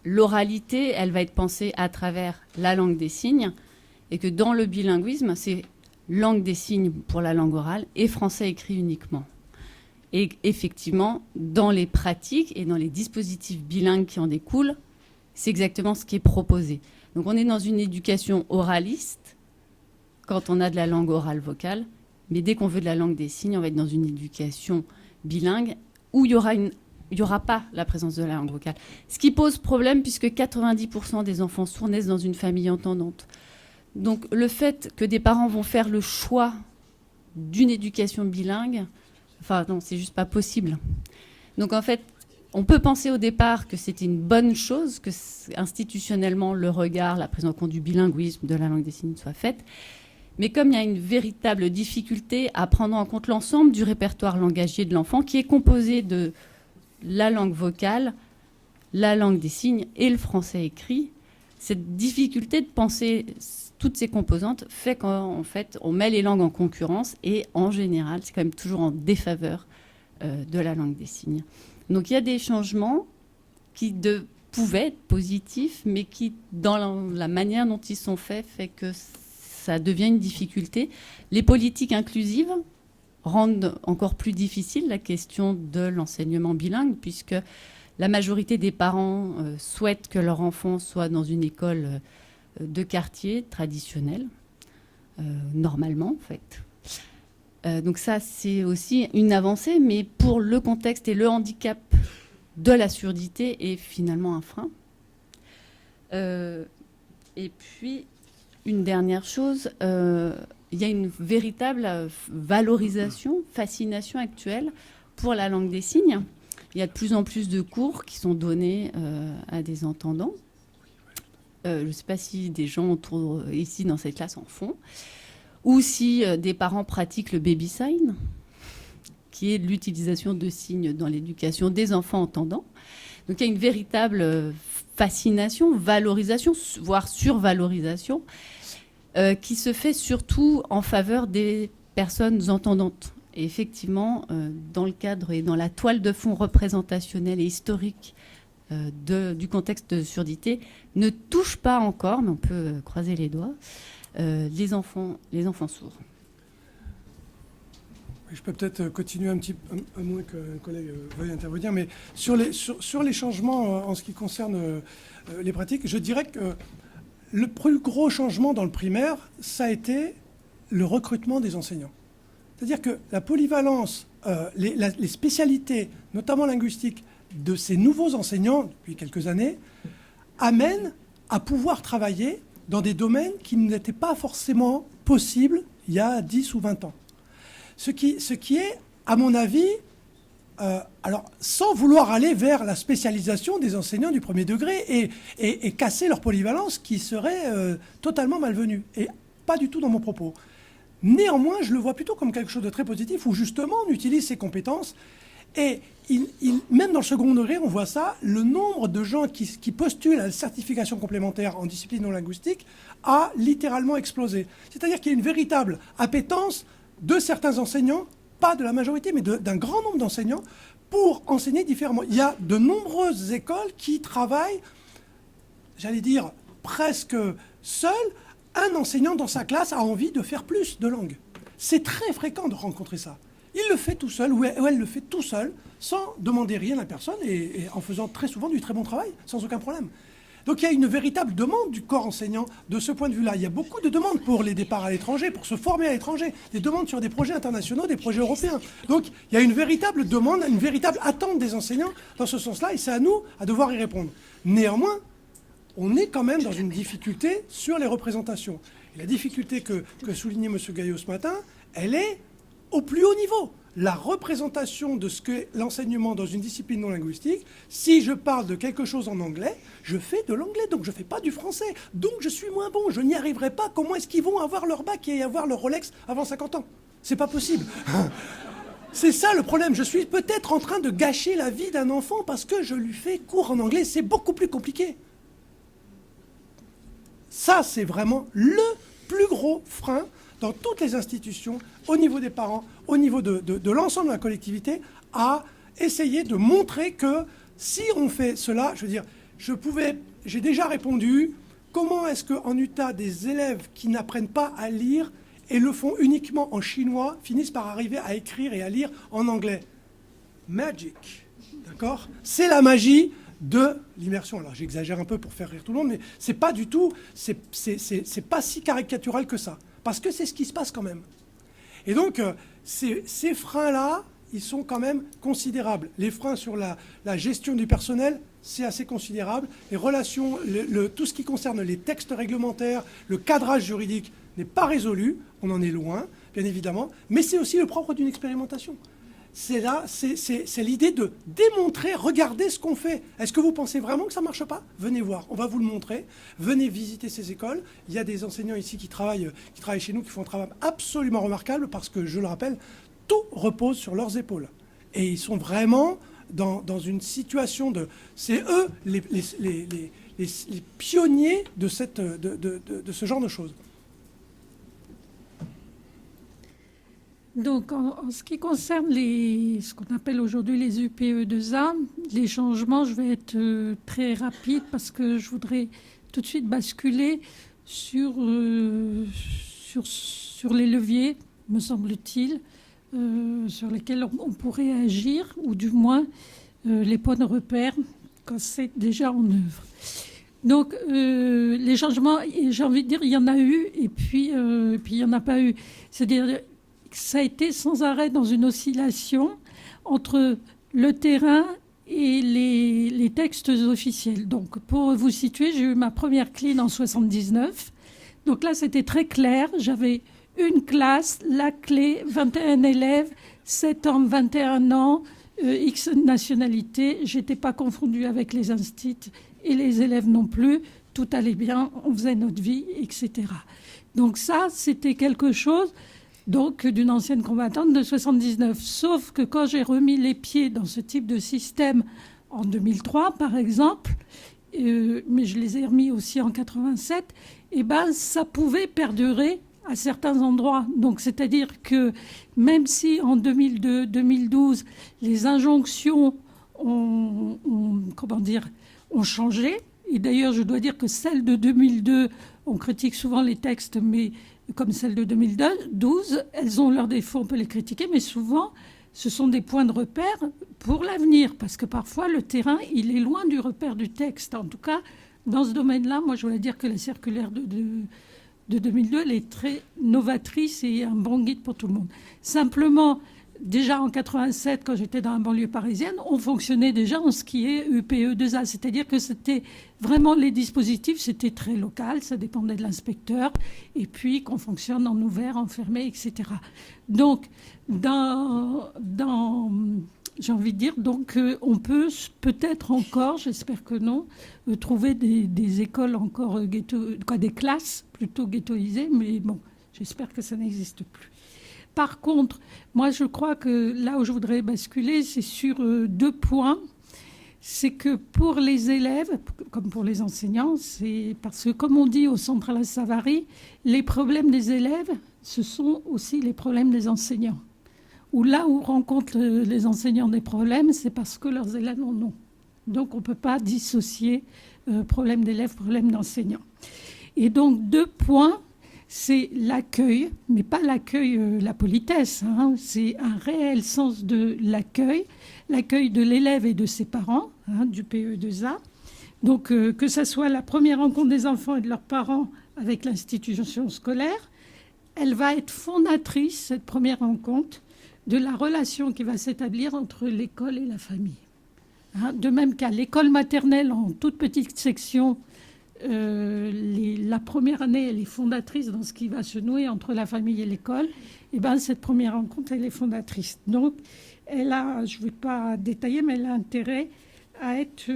l'oralité, elle va être pensée à travers la langue des signes et que dans le bilinguisme, c'est langue des signes pour la langue orale et français écrit uniquement. Et effectivement, dans les pratiques et dans les dispositifs bilingues qui en découlent, c'est exactement ce qui est proposé. Donc on est dans une éducation oraliste quand on a de la langue orale vocale, mais dès qu'on veut de la langue des signes, on va être dans une éducation bilingue où il y aura une il n'y aura pas la présence de la langue vocale. Ce qui pose problème puisque 90% des enfants sourds naissent dans une famille entendante. Donc le fait que des parents vont faire le choix d'une éducation bilingue, enfin non, c'est juste pas possible. Donc en fait, on peut penser au départ que c'était une bonne chose, que institutionnellement le regard, la prise en compte du bilinguisme, de la langue des signes soit faite. Mais comme il y a une véritable difficulté à prendre en compte l'ensemble du répertoire langagier de l'enfant, qui est composé de la langue vocale, la langue des signes et le français écrit, cette difficulté de penser toutes ces composantes fait qu'en fait, on met les langues en concurrence et en général, c'est quand même toujours en défaveur de la langue des signes. Donc il y a des changements qui pouvaient être positifs, mais qui, dans la manière dont ils sont faits, fait que ça devient une difficulté. Les politiques inclusives rendent encore plus difficile la question de l'enseignement bilingue, puisque la majorité des parents souhaitent que leur enfant soit dans une école de quartier traditionnelle, normalement en fait. Donc ça, c'est aussi une avancée, mais pour le contexte et le handicap de la surdité est finalement un frein. Et puis, une dernière chose, il y a une véritable valorisation, fascination actuelle pour la langue des signes. Il y a de plus en plus de cours qui sont donnés à des entendants. Je ne sais pas si des gens autour ici dans cette classe en font, ou si des parents pratiquent le baby sign, qui est l'utilisation de signes dans l'éducation des enfants entendants. Donc il y a une véritable fascination, valorisation, voire survalorisation, qui se fait surtout en faveur des personnes entendantes. Et effectivement, dans le cadre et dans la toile de fond représentationnelle et historique du contexte de surdité, ne touche pas encore, mais on peut croiser les doigts, les enfants sourds. Je peux peut-être continuer un petit peu, à moins qu'un collègue veuille intervenir, mais sur les changements en ce qui concerne les pratiques, je dirais que le plus gros changement dans le primaire, ça a été le recrutement des enseignants. C'est-à-dire que la polyvalence, les spécialités, notamment linguistiques, de ces nouveaux enseignants, depuis quelques années, amènent à pouvoir travailler dans des domaines qui n'étaient pas forcément possibles il y a 10 ou 20 ans. Ce qui est, à mon avis, alors sans vouloir aller vers la spécialisation des enseignants du premier degré et casser leur polyvalence qui serait totalement malvenue, et pas du tout dans mon propos. Néanmoins, je le vois plutôt comme quelque chose de très positif où justement on utilise ces compétences. Et même dans le second degré, on voit ça, le nombre de gens qui postulent à la certification complémentaire en discipline non linguistique a littéralement explosé. C'est-à-dire qu'il y a une véritable appétence de certains enseignants, pas de la majorité, mais d'un grand nombre d'enseignants, pour enseigner différemment. Il y a de nombreuses écoles qui travaillent, j'allais dire, presque seules. Un enseignant dans sa classe a envie de faire plus de langues. C'est très fréquent de rencontrer ça. Il le fait tout seul, ou elle le fait tout seul, sans demander rien à personne, et en faisant très souvent du très bon travail, sans aucun problème. Donc il y a une véritable demande du corps enseignant de ce point de vue-là. Il y a beaucoup de demandes pour les départs à l'étranger, pour se former à l'étranger, des demandes sur des projets internationaux, des projets européens. Donc il y a une véritable demande, une véritable attente des enseignants dans ce sens-là, et c'est à nous à devoir y répondre. Néanmoins, on est quand même dans une difficulté sur les représentations. Et la difficulté que soulignait M. Gaillot ce matin, elle est au plus haut niveau. La représentation de ce qu'est l'enseignement dans une discipline non linguistique, si je parle de quelque chose en anglais, je fais de l'anglais, donc je ne fais pas du français. Donc je suis moins bon, je n'y arriverai pas. Comment est-ce qu'ils vont avoir leur bac et avoir leur Rolex avant 50 ans? C'est pas possible. C'est ça le problème. Je suis peut-être en train de gâcher la vie d'un enfant parce que je lui fais cours en anglais. C'est beaucoup plus compliqué. Ça, c'est vraiment le plus gros frein dans toutes les institutions, au niveau des parents, au niveau de l'ensemble de la collectivité, à essayer de montrer que si on fait cela, je veux dire, j'ai déjà répondu, comment est-ce qu'en Utah, des élèves qui n'apprennent pas à lire et le font uniquement en chinois finissent par arriver à écrire et à lire en anglais? Magic, d'accord? C'est la magie de l'immersion. Alors j'exagère un peu pour faire rire tout le monde, mais c'est pas du tout, c'est pas si caricatural que ça. Parce que c'est ce qui se passe quand même. Et donc, ces freins-là, ils sont quand même considérables. Les freins sur la gestion du personnel, c'est assez considérable. Les relations, tout ce qui concerne les textes réglementaires, le cadrage juridique n'est pas résolu. On en est loin, bien évidemment. Mais c'est aussi le propre d'une expérimentation. C'est l'idée de démontrer, regardez ce qu'on fait. Est-ce que vous pensez vraiment que ça ne marche pas? Venez voir, on va vous le montrer. Venez visiter ces écoles. Il y a des enseignants ici qui travaillent chez nous, qui font un travail absolument remarquable parce que, je le rappelle, tout repose sur leurs épaules. Et ils sont vraiment dans une situation de... C'est eux les pionniers de ce genre de choses. Donc, en ce qui concerne ce qu'on appelle aujourd'hui les UPE2A, les changements, je vais être très rapide parce que je voudrais tout de suite basculer sur les leviers, me semble-t-il, sur lesquels on pourrait agir, ou du moins les points de repère quand c'est déjà en œuvre. Donc, les changements, j'ai envie de dire, il y en a eu et puis il n'y en a pas eu. C'est-à-dire ça a été sans arrêt dans une oscillation entre le terrain et les textes officiels. Donc, pour vous situer, j'ai eu ma première CLIN en 79. Donc là, c'était très clair. J'avais une classe, la clé, 21 élèves, 7 ans, 21 ans, X nationalité. Je n'étais pas confondue avec les instituts et les élèves non plus. Tout allait bien, on faisait notre vie, etc. Donc ça, c'était quelque chose... donc d'une ancienne combattante de 79. Sauf que quand j'ai remis les pieds dans ce type de système en 2003, par exemple, mais je les ai remis aussi en 87, et ben ça pouvait perdurer à certains endroits. Donc c'est-à-dire que même si en 2002-2012, les injonctions ont changé, et d'ailleurs je dois dire que celles de 2002, on critique souvent les textes, mais comme celle de 2012, elles ont leurs défauts, on peut les critiquer, mais souvent, ce sont des points de repère pour l'avenir, parce que parfois, le terrain, il est loin du repère du texte. En tout cas, dans ce domaine-là, moi, je voulais dire que la circulaire de 2002, elle est très novatrice et un bon guide pour tout le monde. Simplement, déjà en 87, quand j'étais dans la banlieue parisienne, on fonctionnait déjà en ce qui est UPE2A, c'est-à-dire que c'était vraiment les dispositifs, c'était très local, ça dépendait de l'inspecteur, et puis qu'on fonctionne en ouvert, en fermé, etc. Donc, j'ai envie de dire, donc on peut peut-être encore, j'espère que non, trouver des écoles encore des classes plutôt ghettoisées, mais bon, j'espère que ça n'existe plus. Par contre, moi, je crois que là où je voudrais basculer, c'est sur 2 points. C'est que pour les élèves, comme pour les enseignants, c'est parce que, comme on dit au Centre Alain Savary, les problèmes des élèves, ce sont aussi les problèmes des enseignants. Ou là où rencontrent les enseignants des problèmes, c'est parce que leurs élèves en ont. Donc, on ne peut pas dissocier problème d'élèves, problème d'enseignants. Et donc, 2 points. C'est l'accueil, mais pas l'accueil, la politesse, hein, c'est un réel sens de l'accueil de l'élève et de ses parents, hein, du PE2A. Donc, que ce soit la première rencontre des enfants et de leurs parents avec l'institution scolaire, elle va être fondatrice, cette première rencontre, de la relation qui va s'établir entre l'école et la famille. Hein, de même qu'à l'école maternelle, en toute petite section, la première année, elle est fondatrice dans ce qui va se nouer entre la famille et l'école. Et ben, cette première rencontre, elle est fondatrice. Donc, elle a, je ne vais pas détailler, mais elle a intérêt à être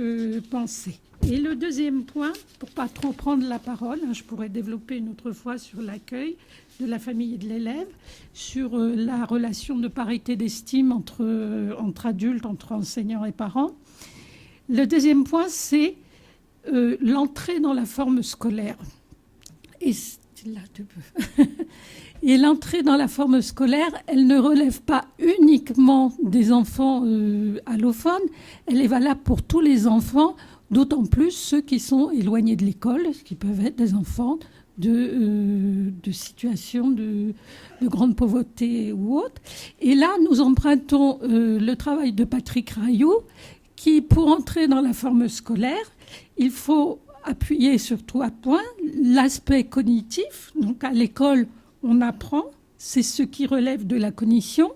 pensée. Et le deuxième point, pour ne pas trop prendre la parole, hein, je pourrais développer une autre fois sur l'accueil de la famille et de l'élève, sur la relation de parité d'estime entre adultes, entre enseignants et parents. Le deuxième point, c'est l'entrée dans la forme scolaire. Et l'entrée dans la forme scolaire, elle ne relève pas uniquement des enfants allophones, elle est valable pour tous les enfants, d'autant plus ceux qui sont éloignés de l'école, qui peuvent être des enfants de situations de grande pauvreté ou autre. Et là, nous empruntons le travail de Patrick Rayou, qui, pour entrer dans la forme scolaire, il faut appuyer sur 3 points. L'aspect cognitif, donc à l'école, on apprend, c'est ce qui relève de la cognition.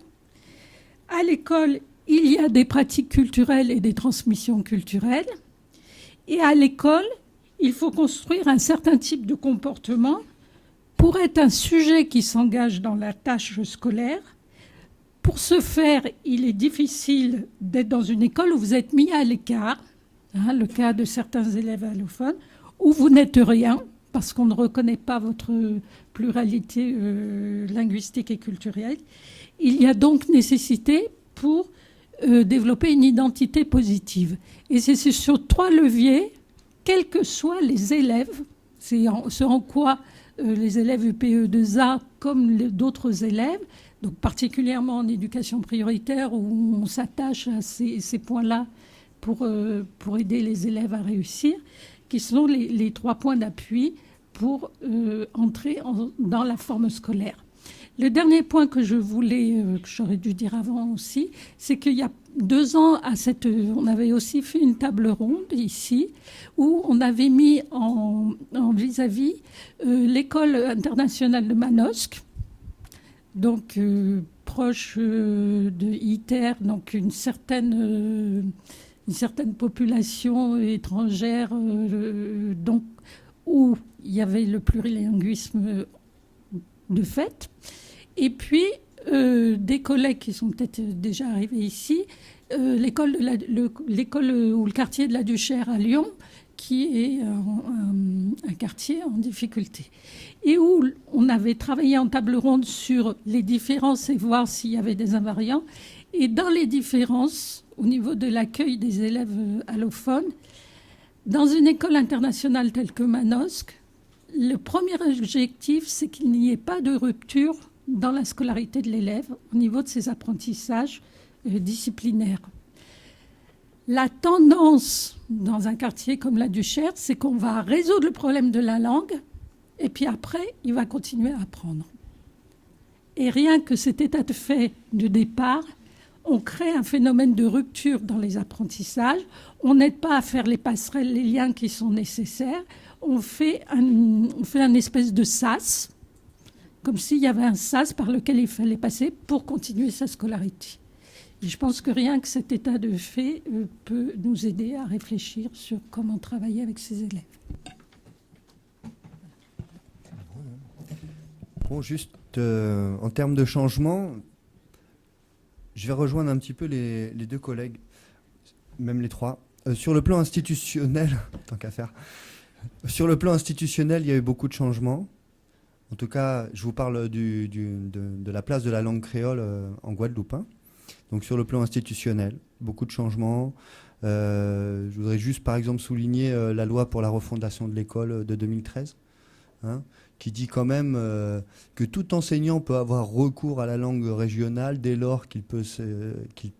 À l'école, il y a des pratiques culturelles et des transmissions culturelles. Et à l'école, il faut construire un certain type de comportement pour être un sujet qui s'engage dans la tâche scolaire. Pour ce faire, il est difficile d'être dans une école où vous êtes mis à l'écart, le cas de certains élèves allophones, où vous n'êtes rien, parce qu'on ne reconnaît pas votre pluralité linguistique et culturelle. Il y a donc nécessité pour développer une identité positive. Et c'est sur 3 leviers, quels que soient les élèves, c'est ce en quoi les élèves UPE2A, comme d'autres élèves, donc particulièrement en éducation prioritaire, où on s'attache à ces points-là pour aider les élèves à réussir, qui sont les 3 points d'appui pour entrer dans la forme scolaire. Le dernier point que je voulais, que j'aurais dû dire avant aussi, c'est qu'il y a 2 ans, on avait aussi fait une table ronde ici, où on avait mis en vis-à-vis l'école internationale de Manosque, donc proche de ITER, donc une certaine population étrangère, donc où il y avait le plurilinguisme de fait. Et puis, des collègues qui sont peut-être déjà arrivés ici, l'école ou le quartier de la Duchère à Lyon, qui est un quartier en difficulté. Et où on avait travaillé en table ronde sur les différences et voir s'il y avait des invariants. Et dans les différences, au niveau de l'accueil des élèves allophones, dans une école internationale telle que Manosque, le premier objectif, c'est qu'il n'y ait pas de rupture dans la scolarité de l'élève au niveau de ses apprentissages disciplinaires. La tendance dans un quartier comme la Duchère, c'est qu'on va résoudre le problème de la langue et puis après, il va continuer à apprendre. Et rien que cet état de fait de départ, on crée un phénomène de rupture dans les apprentissages. On n'aide pas à faire les passerelles, les liens qui sont nécessaires. On fait un espèce de sas, comme s'il y avait un sas par lequel il fallait passer pour continuer sa scolarité. Et je pense que rien que cet état de fait peut nous aider à réfléchir sur comment travailler avec ces élèves. Bon, juste en termes de changement, je vais rejoindre un petit peu les 2 collègues, même les 3. Sur le plan institutionnel, tant qu'à faire, sur le plan institutionnel, il y a eu beaucoup de changements. En tout cas, je vous parle de la place de la langue créole en Guadeloupe. Donc sur le plan institutionnel, beaucoup de changements. Je voudrais juste par exemple souligner la loi pour la refondation de l'école de 2013, qui dit quand même que tout enseignant peut avoir recours à la langue régionale dès lors qu'il peut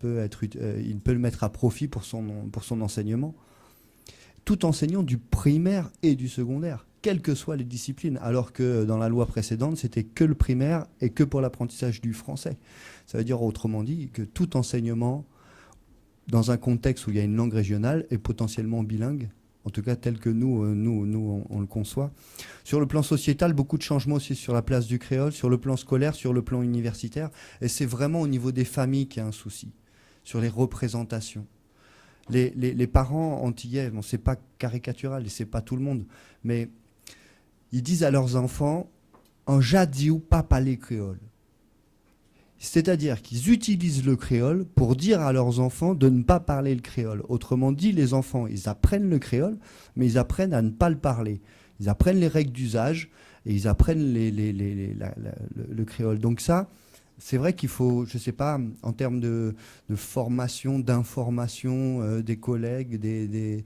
le mettre à profit pour son enseignement. Tout enseignant du primaire et du secondaire, quelles que soient les disciplines, alors que dans la loi précédente, c'était que le primaire et que pour l'apprentissage du français. Ça veut dire autrement dit que tout enseignement, dans un contexte où il y a une langue régionale, est potentiellement bilingue, en tout cas tel que nous on le conçoit. Sur le plan sociétal, beaucoup de changements aussi sur la place du créole, sur le plan scolaire, sur le plan universitaire, et c'est vraiment au niveau des familles qu'il y a un souci, sur les représentations. Les parents antillais, bon, c'est pas caricatural et c'est pas tout le monde, mais ils disent à leurs enfants « en jadi ou pas parler créole ». C'est-à-dire qu'ils utilisent le créole pour dire à leurs enfants de ne pas parler le créole. Autrement dit, les enfants, ils apprennent le créole, mais ils apprennent à ne pas le parler. Ils apprennent les règles d'usage et ils apprennent le créole. Donc ça, c'est vrai qu'il faut, je ne sais pas, en termes de formation, d'information des collègues, des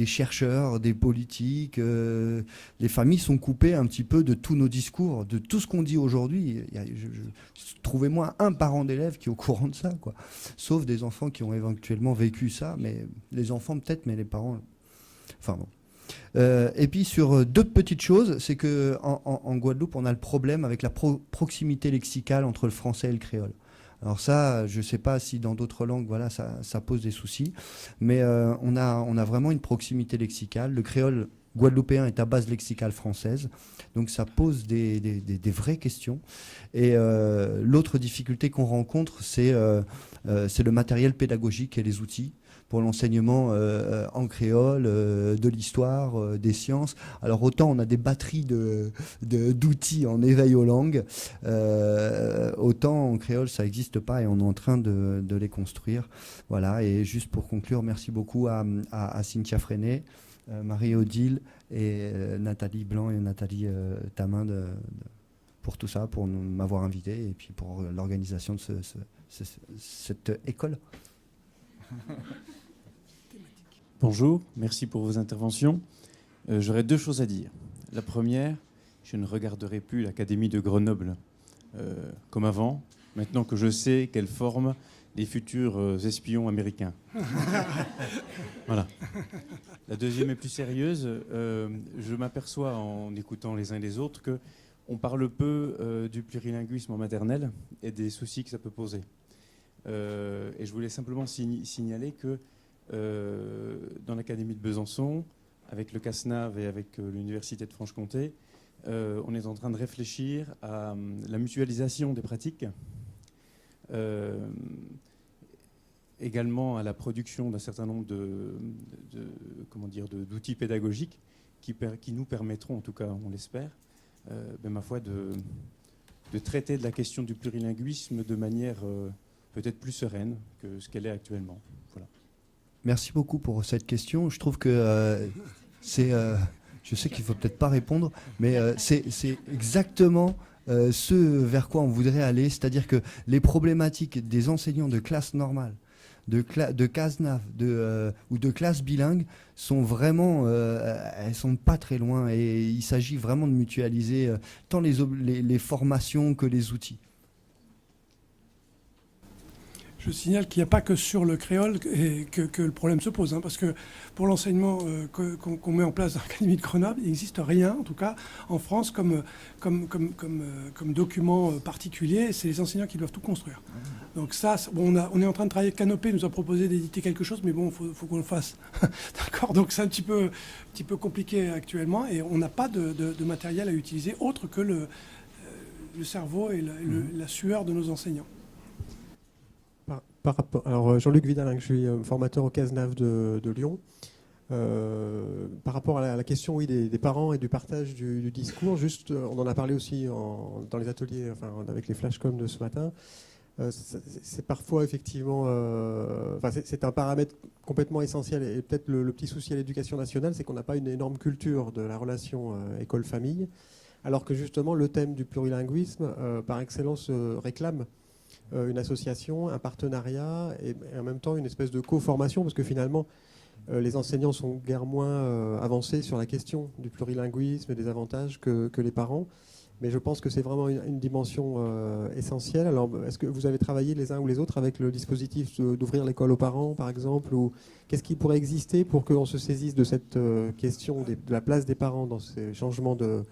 chercheurs, des politiques, les familles sont coupées un petit peu de tous nos discours, de tout ce qu'on dit aujourd'hui. Trouvez-moi un parent d'élève qui est au courant de ça, quoi. Sauf des enfants qui ont éventuellement vécu ça, mais les enfants peut-être, mais les parents... Enfin bon. Et puis sur d'autres petites choses, c'est qu'en Guadeloupe, on a le problème avec la proximité lexicale entre le français et le créole. Alors ça, je ne sais pas si dans d'autres langues, voilà, ça pose des soucis, mais on a vraiment une proximité lexicale. Le créole guadeloupéen est à base lexicale française. Donc ça pose des vraies questions. Et l'autre difficulté qu'on rencontre, c'est le matériel pédagogique et les outils pour l'enseignement en créole, de l'histoire, des sciences. Alors autant on a des batteries d'outils en éveil aux langues, autant en créole ça n'existe pas et on est en train de les construire. Voilà, et juste pour conclure, merci beaucoup à Cynthia Freinet, Marie-Odile et Nathalie Blanc et Nathalie Tamin pour tout ça, pour m'avoir invité et puis pour l'organisation de cette école. Bonjour, merci pour vos interventions. J'aurais 2 choses à dire. La première, je ne regarderai plus l'Académie de Grenoble comme avant, maintenant que je sais qu'elle forme les futurs espions américains. Voilà. La deuxième est plus sérieuse. Je m'aperçois en écoutant les uns et les autres qu'on parle peu du plurilinguisme en maternelle et des soucis que ça peut poser. Et je voulais simplement signaler que dans l'Académie de Besançon, avec le CASNAV et avec l'Université de Franche-Comté, on est en train de réfléchir à la mutualisation des pratiques, également à la production d'un certain nombre d'outils pédagogiques qui nous permettront, en tout cas on l'espère, ma foi, de traiter de la question du plurilinguisme de manière peut-être plus sereine que ce qu'elle est actuellement. Voilà. Merci beaucoup pour cette question. Je trouve que je sais qu'il ne faut peut-être pas répondre, mais c'est exactement ce vers quoi on voudrait aller, c'est-à-dire que les problématiques des enseignants de classe normale, de CASNAV ou de classe bilingue sont vraiment, elles sont pas très loin et il s'agit vraiment de mutualiser tant les formations que les outils. Je signale qu'il n'y a pas que sur le créole que le problème se pose, hein, parce que pour l'enseignement qu'on met en place dans l'Académie de Grenoble, il n'existe rien, en tout cas en France, comme document particulier. C'est les enseignants qui doivent tout construire. Donc ça, bon, on est en train de travailler. Canopé nous a proposé d'éditer quelque chose, mais bon, faut qu'on le fasse. D'accord. Donc c'est un petit peu compliqué actuellement, et on n'a pas de matériel à utiliser autre que le cerveau et la sueur de nos enseignants. Alors Jean-Luc Vidal, je suis formateur au CASNAV de Lyon. Par rapport à la question des parents et du partage du discours, juste, on en a parlé aussi dans les ateliers, avec les flashcoms de ce matin. C'est parfois effectivement, c'est un paramètre complètement essentiel, et peut-être le petit souci à l'éducation nationale, c'est qu'on n'a pas une énorme culture de la relation école-famille, alors que justement le thème du plurilinguisme, par excellence, réclame une association, un partenariat et en même temps une espèce de co-formation, parce que finalement les enseignants sont guère moins avancés sur la question du plurilinguisme et des avantages que les parents, mais je pense que c'est vraiment une dimension essentielle. Alors est-ce que vous avez travaillé les uns ou les autres avec le dispositif d'ouvrir l'école aux parents par exemple, ou qu'est-ce qui pourrait exister pour qu'on se saisisse de cette question de la place des parents dans ces changements de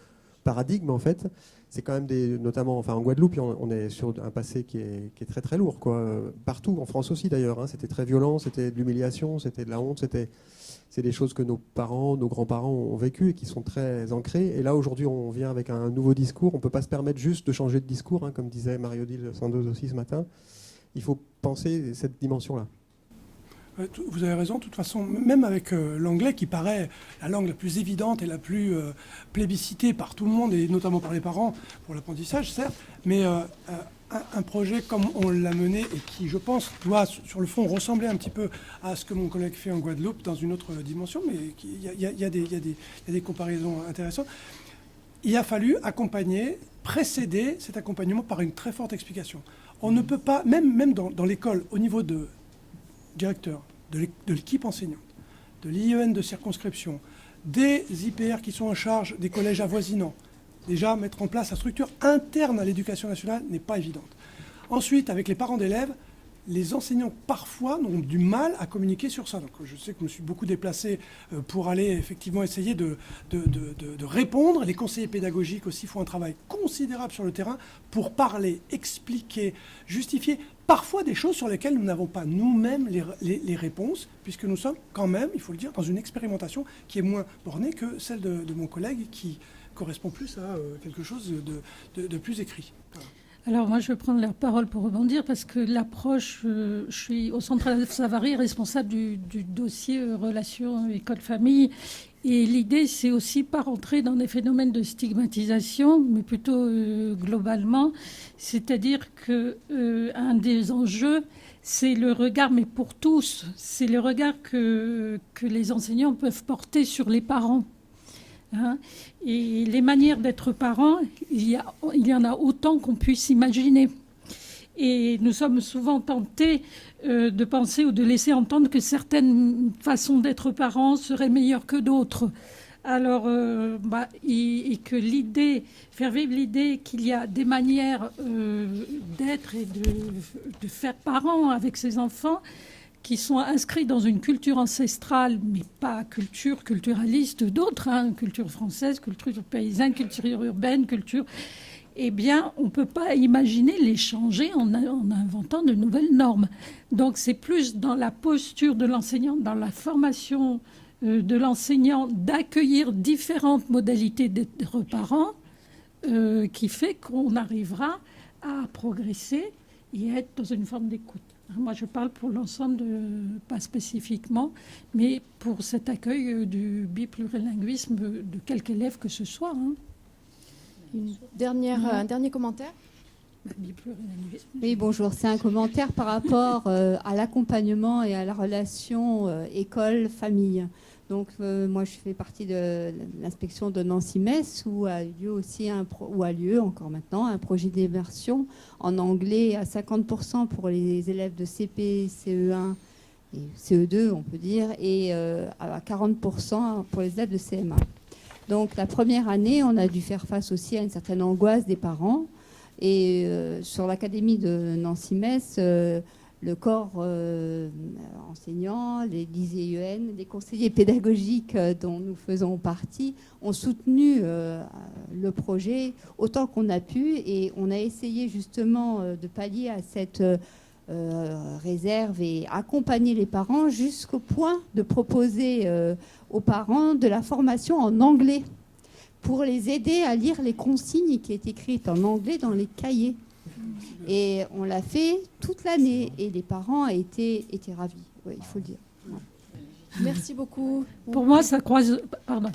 paradigme en fait? C'est quand même notamment en Guadeloupe, on est sur un passé qui est très très lourd, quoi. Partout, en France aussi d'ailleurs, hein, c'était très violent, c'était de l'humiliation, c'était de la honte, c'est des choses que nos parents, nos grands-parents ont vécues et qui sont très ancrées. Et là aujourd'hui, on vient avec un nouveau discours. On ne peut pas se permettre juste de changer de discours, hein, comme disait Marie-Odile Sandoz aussi ce matin. Il faut penser cette dimension-là. Vous avez raison, de toute façon, même avec l'anglais qui paraît la langue la plus évidente et la plus plébiscitée par tout le monde, et notamment par les parents, pour l'apprentissage, certes, mais un projet comme on l'a mené et qui, je pense, doit, sur le fond, ressembler un petit peu à ce que mon collègue fait en Guadeloupe, dans une autre dimension, mais il y a des comparaisons intéressantes. Il a fallu précéder cet accompagnement par une très forte explication. On ne peut pas, même dans l'école, au niveau de directeur, de l'équipe enseignante, de l'IEN de circonscription, des IPR qui sont en charge des collèges avoisinants. Déjà, mettre en place la structure interne à l'éducation nationale n'est pas évidente. Ensuite, avec les parents d'élèves, les enseignants parfois ont du mal à communiquer sur ça. Donc je sais que je me suis beaucoup déplacé pour aller effectivement essayer de répondre. Les conseillers pédagogiques aussi font un travail considérable sur le terrain pour parler, expliquer, justifier parfois des choses sur lesquelles nous n'avons pas nous-mêmes les réponses, puisque nous sommes quand même, il faut le dire, dans une expérimentation qui est moins bornée que celle de mon collègue, qui correspond plus à quelque chose de plus écrit. Voilà. Alors moi, je vais prendre la parole pour rebondir parce que l'approche, je suis au Centre Adolphe Savary, responsable du dossier relations école-famille. Et l'idée, c'est aussi pas rentrer dans des phénomènes de stigmatisation, mais plutôt globalement. C'est-à-dire que un des enjeux, c'est le regard, mais pour tous, c'est le regard que les enseignants peuvent porter sur les parents. Hein, et les manières d'être parents, il y en a autant qu'on puisse imaginer. Et nous sommes souvent tentés de penser ou de laisser entendre que certaines façons d'être parents seraient meilleures que d'autres. Alors, et que faire vivre l'idée qu'il y a des manières d'être et de faire parents avec ses enfants qui sont inscrits dans une culture ancestrale, mais pas culture culturaliste d'autres, hein, culture française, culture paysanne, culture urbaine, culture... Eh bien, on ne peut pas imaginer les changer en inventant de nouvelles normes. Donc, c'est plus dans la posture de l'enseignant, dans la formation de l'enseignant, d'accueillir différentes modalités d'être parent, qui fait qu'on arrivera à progresser et à être dans une forme d'écoute. Moi, je parle pour l'ensemble, pas spécifiquement, mais pour cet accueil du biplurilinguisme de quelque élève que ce soit. Hein. Un dernier commentaire. Oui, bonjour. C'est un commentaire par rapport à l'accompagnement et à la relation école-famille. Donc, moi, je fais partie de l'inspection de Nancy-Metz où a lieu encore maintenant un projet d'immersion en anglais à 50% pour les élèves de CP, CE1 et CE2, on peut dire, et à 40% pour les élèves de CM1. Donc, la première année, on a dû faire face aussi à une certaine angoisse des parents. Et sur l'académie de Nancy-Metz, le corps enseignant, les lycéennes, les conseillers pédagogiques dont nous faisons partie ont soutenu le projet autant qu'on a pu. Et on a essayé justement de pallier à cette réserve et accompagner les parents jusqu'au point de proposer aux parents de la formation en anglais pour les aider à lire les consignes qui étaient écrites en anglais dans les cahiers. Et on l'a fait toute l'année et les parents étaient ravis, oui, il faut le dire. Ouais. Merci beaucoup. Pour moi, ça croise... Pardon.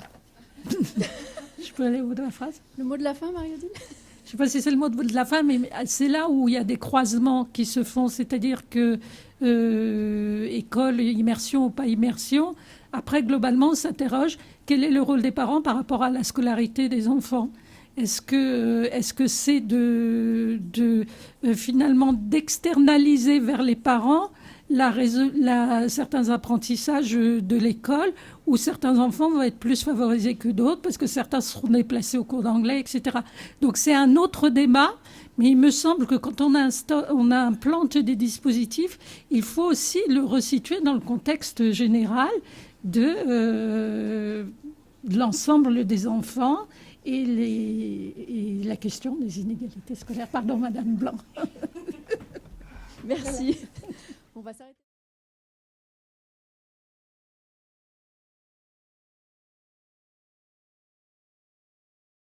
Je peux aller au bout de la phrase ? Le mot de la fin, Marie-Odile ? Je ne sais pas si c'est le mot de la fin, mais c'est là où il y a des croisements qui se font, c'est-à-dire que école, immersion ou pas immersion, après, globalement, on s'interroge quel est le rôle des parents par rapport à la scolarité des enfants. Est-ce que c'est finalement d'externaliser vers les parents certains apprentissages de l'école où certains enfants vont être plus favorisés que d'autres parce que certains seront déplacés au cours d'anglais, etc. Donc c'est un autre débat, mais il me semble que quand on implante des dispositifs, il faut aussi le resituer dans le contexte général de l'ensemble des enfants et la question des inégalités scolaires. Pardon, Madame Blanc. Merci. On va s'arrêter.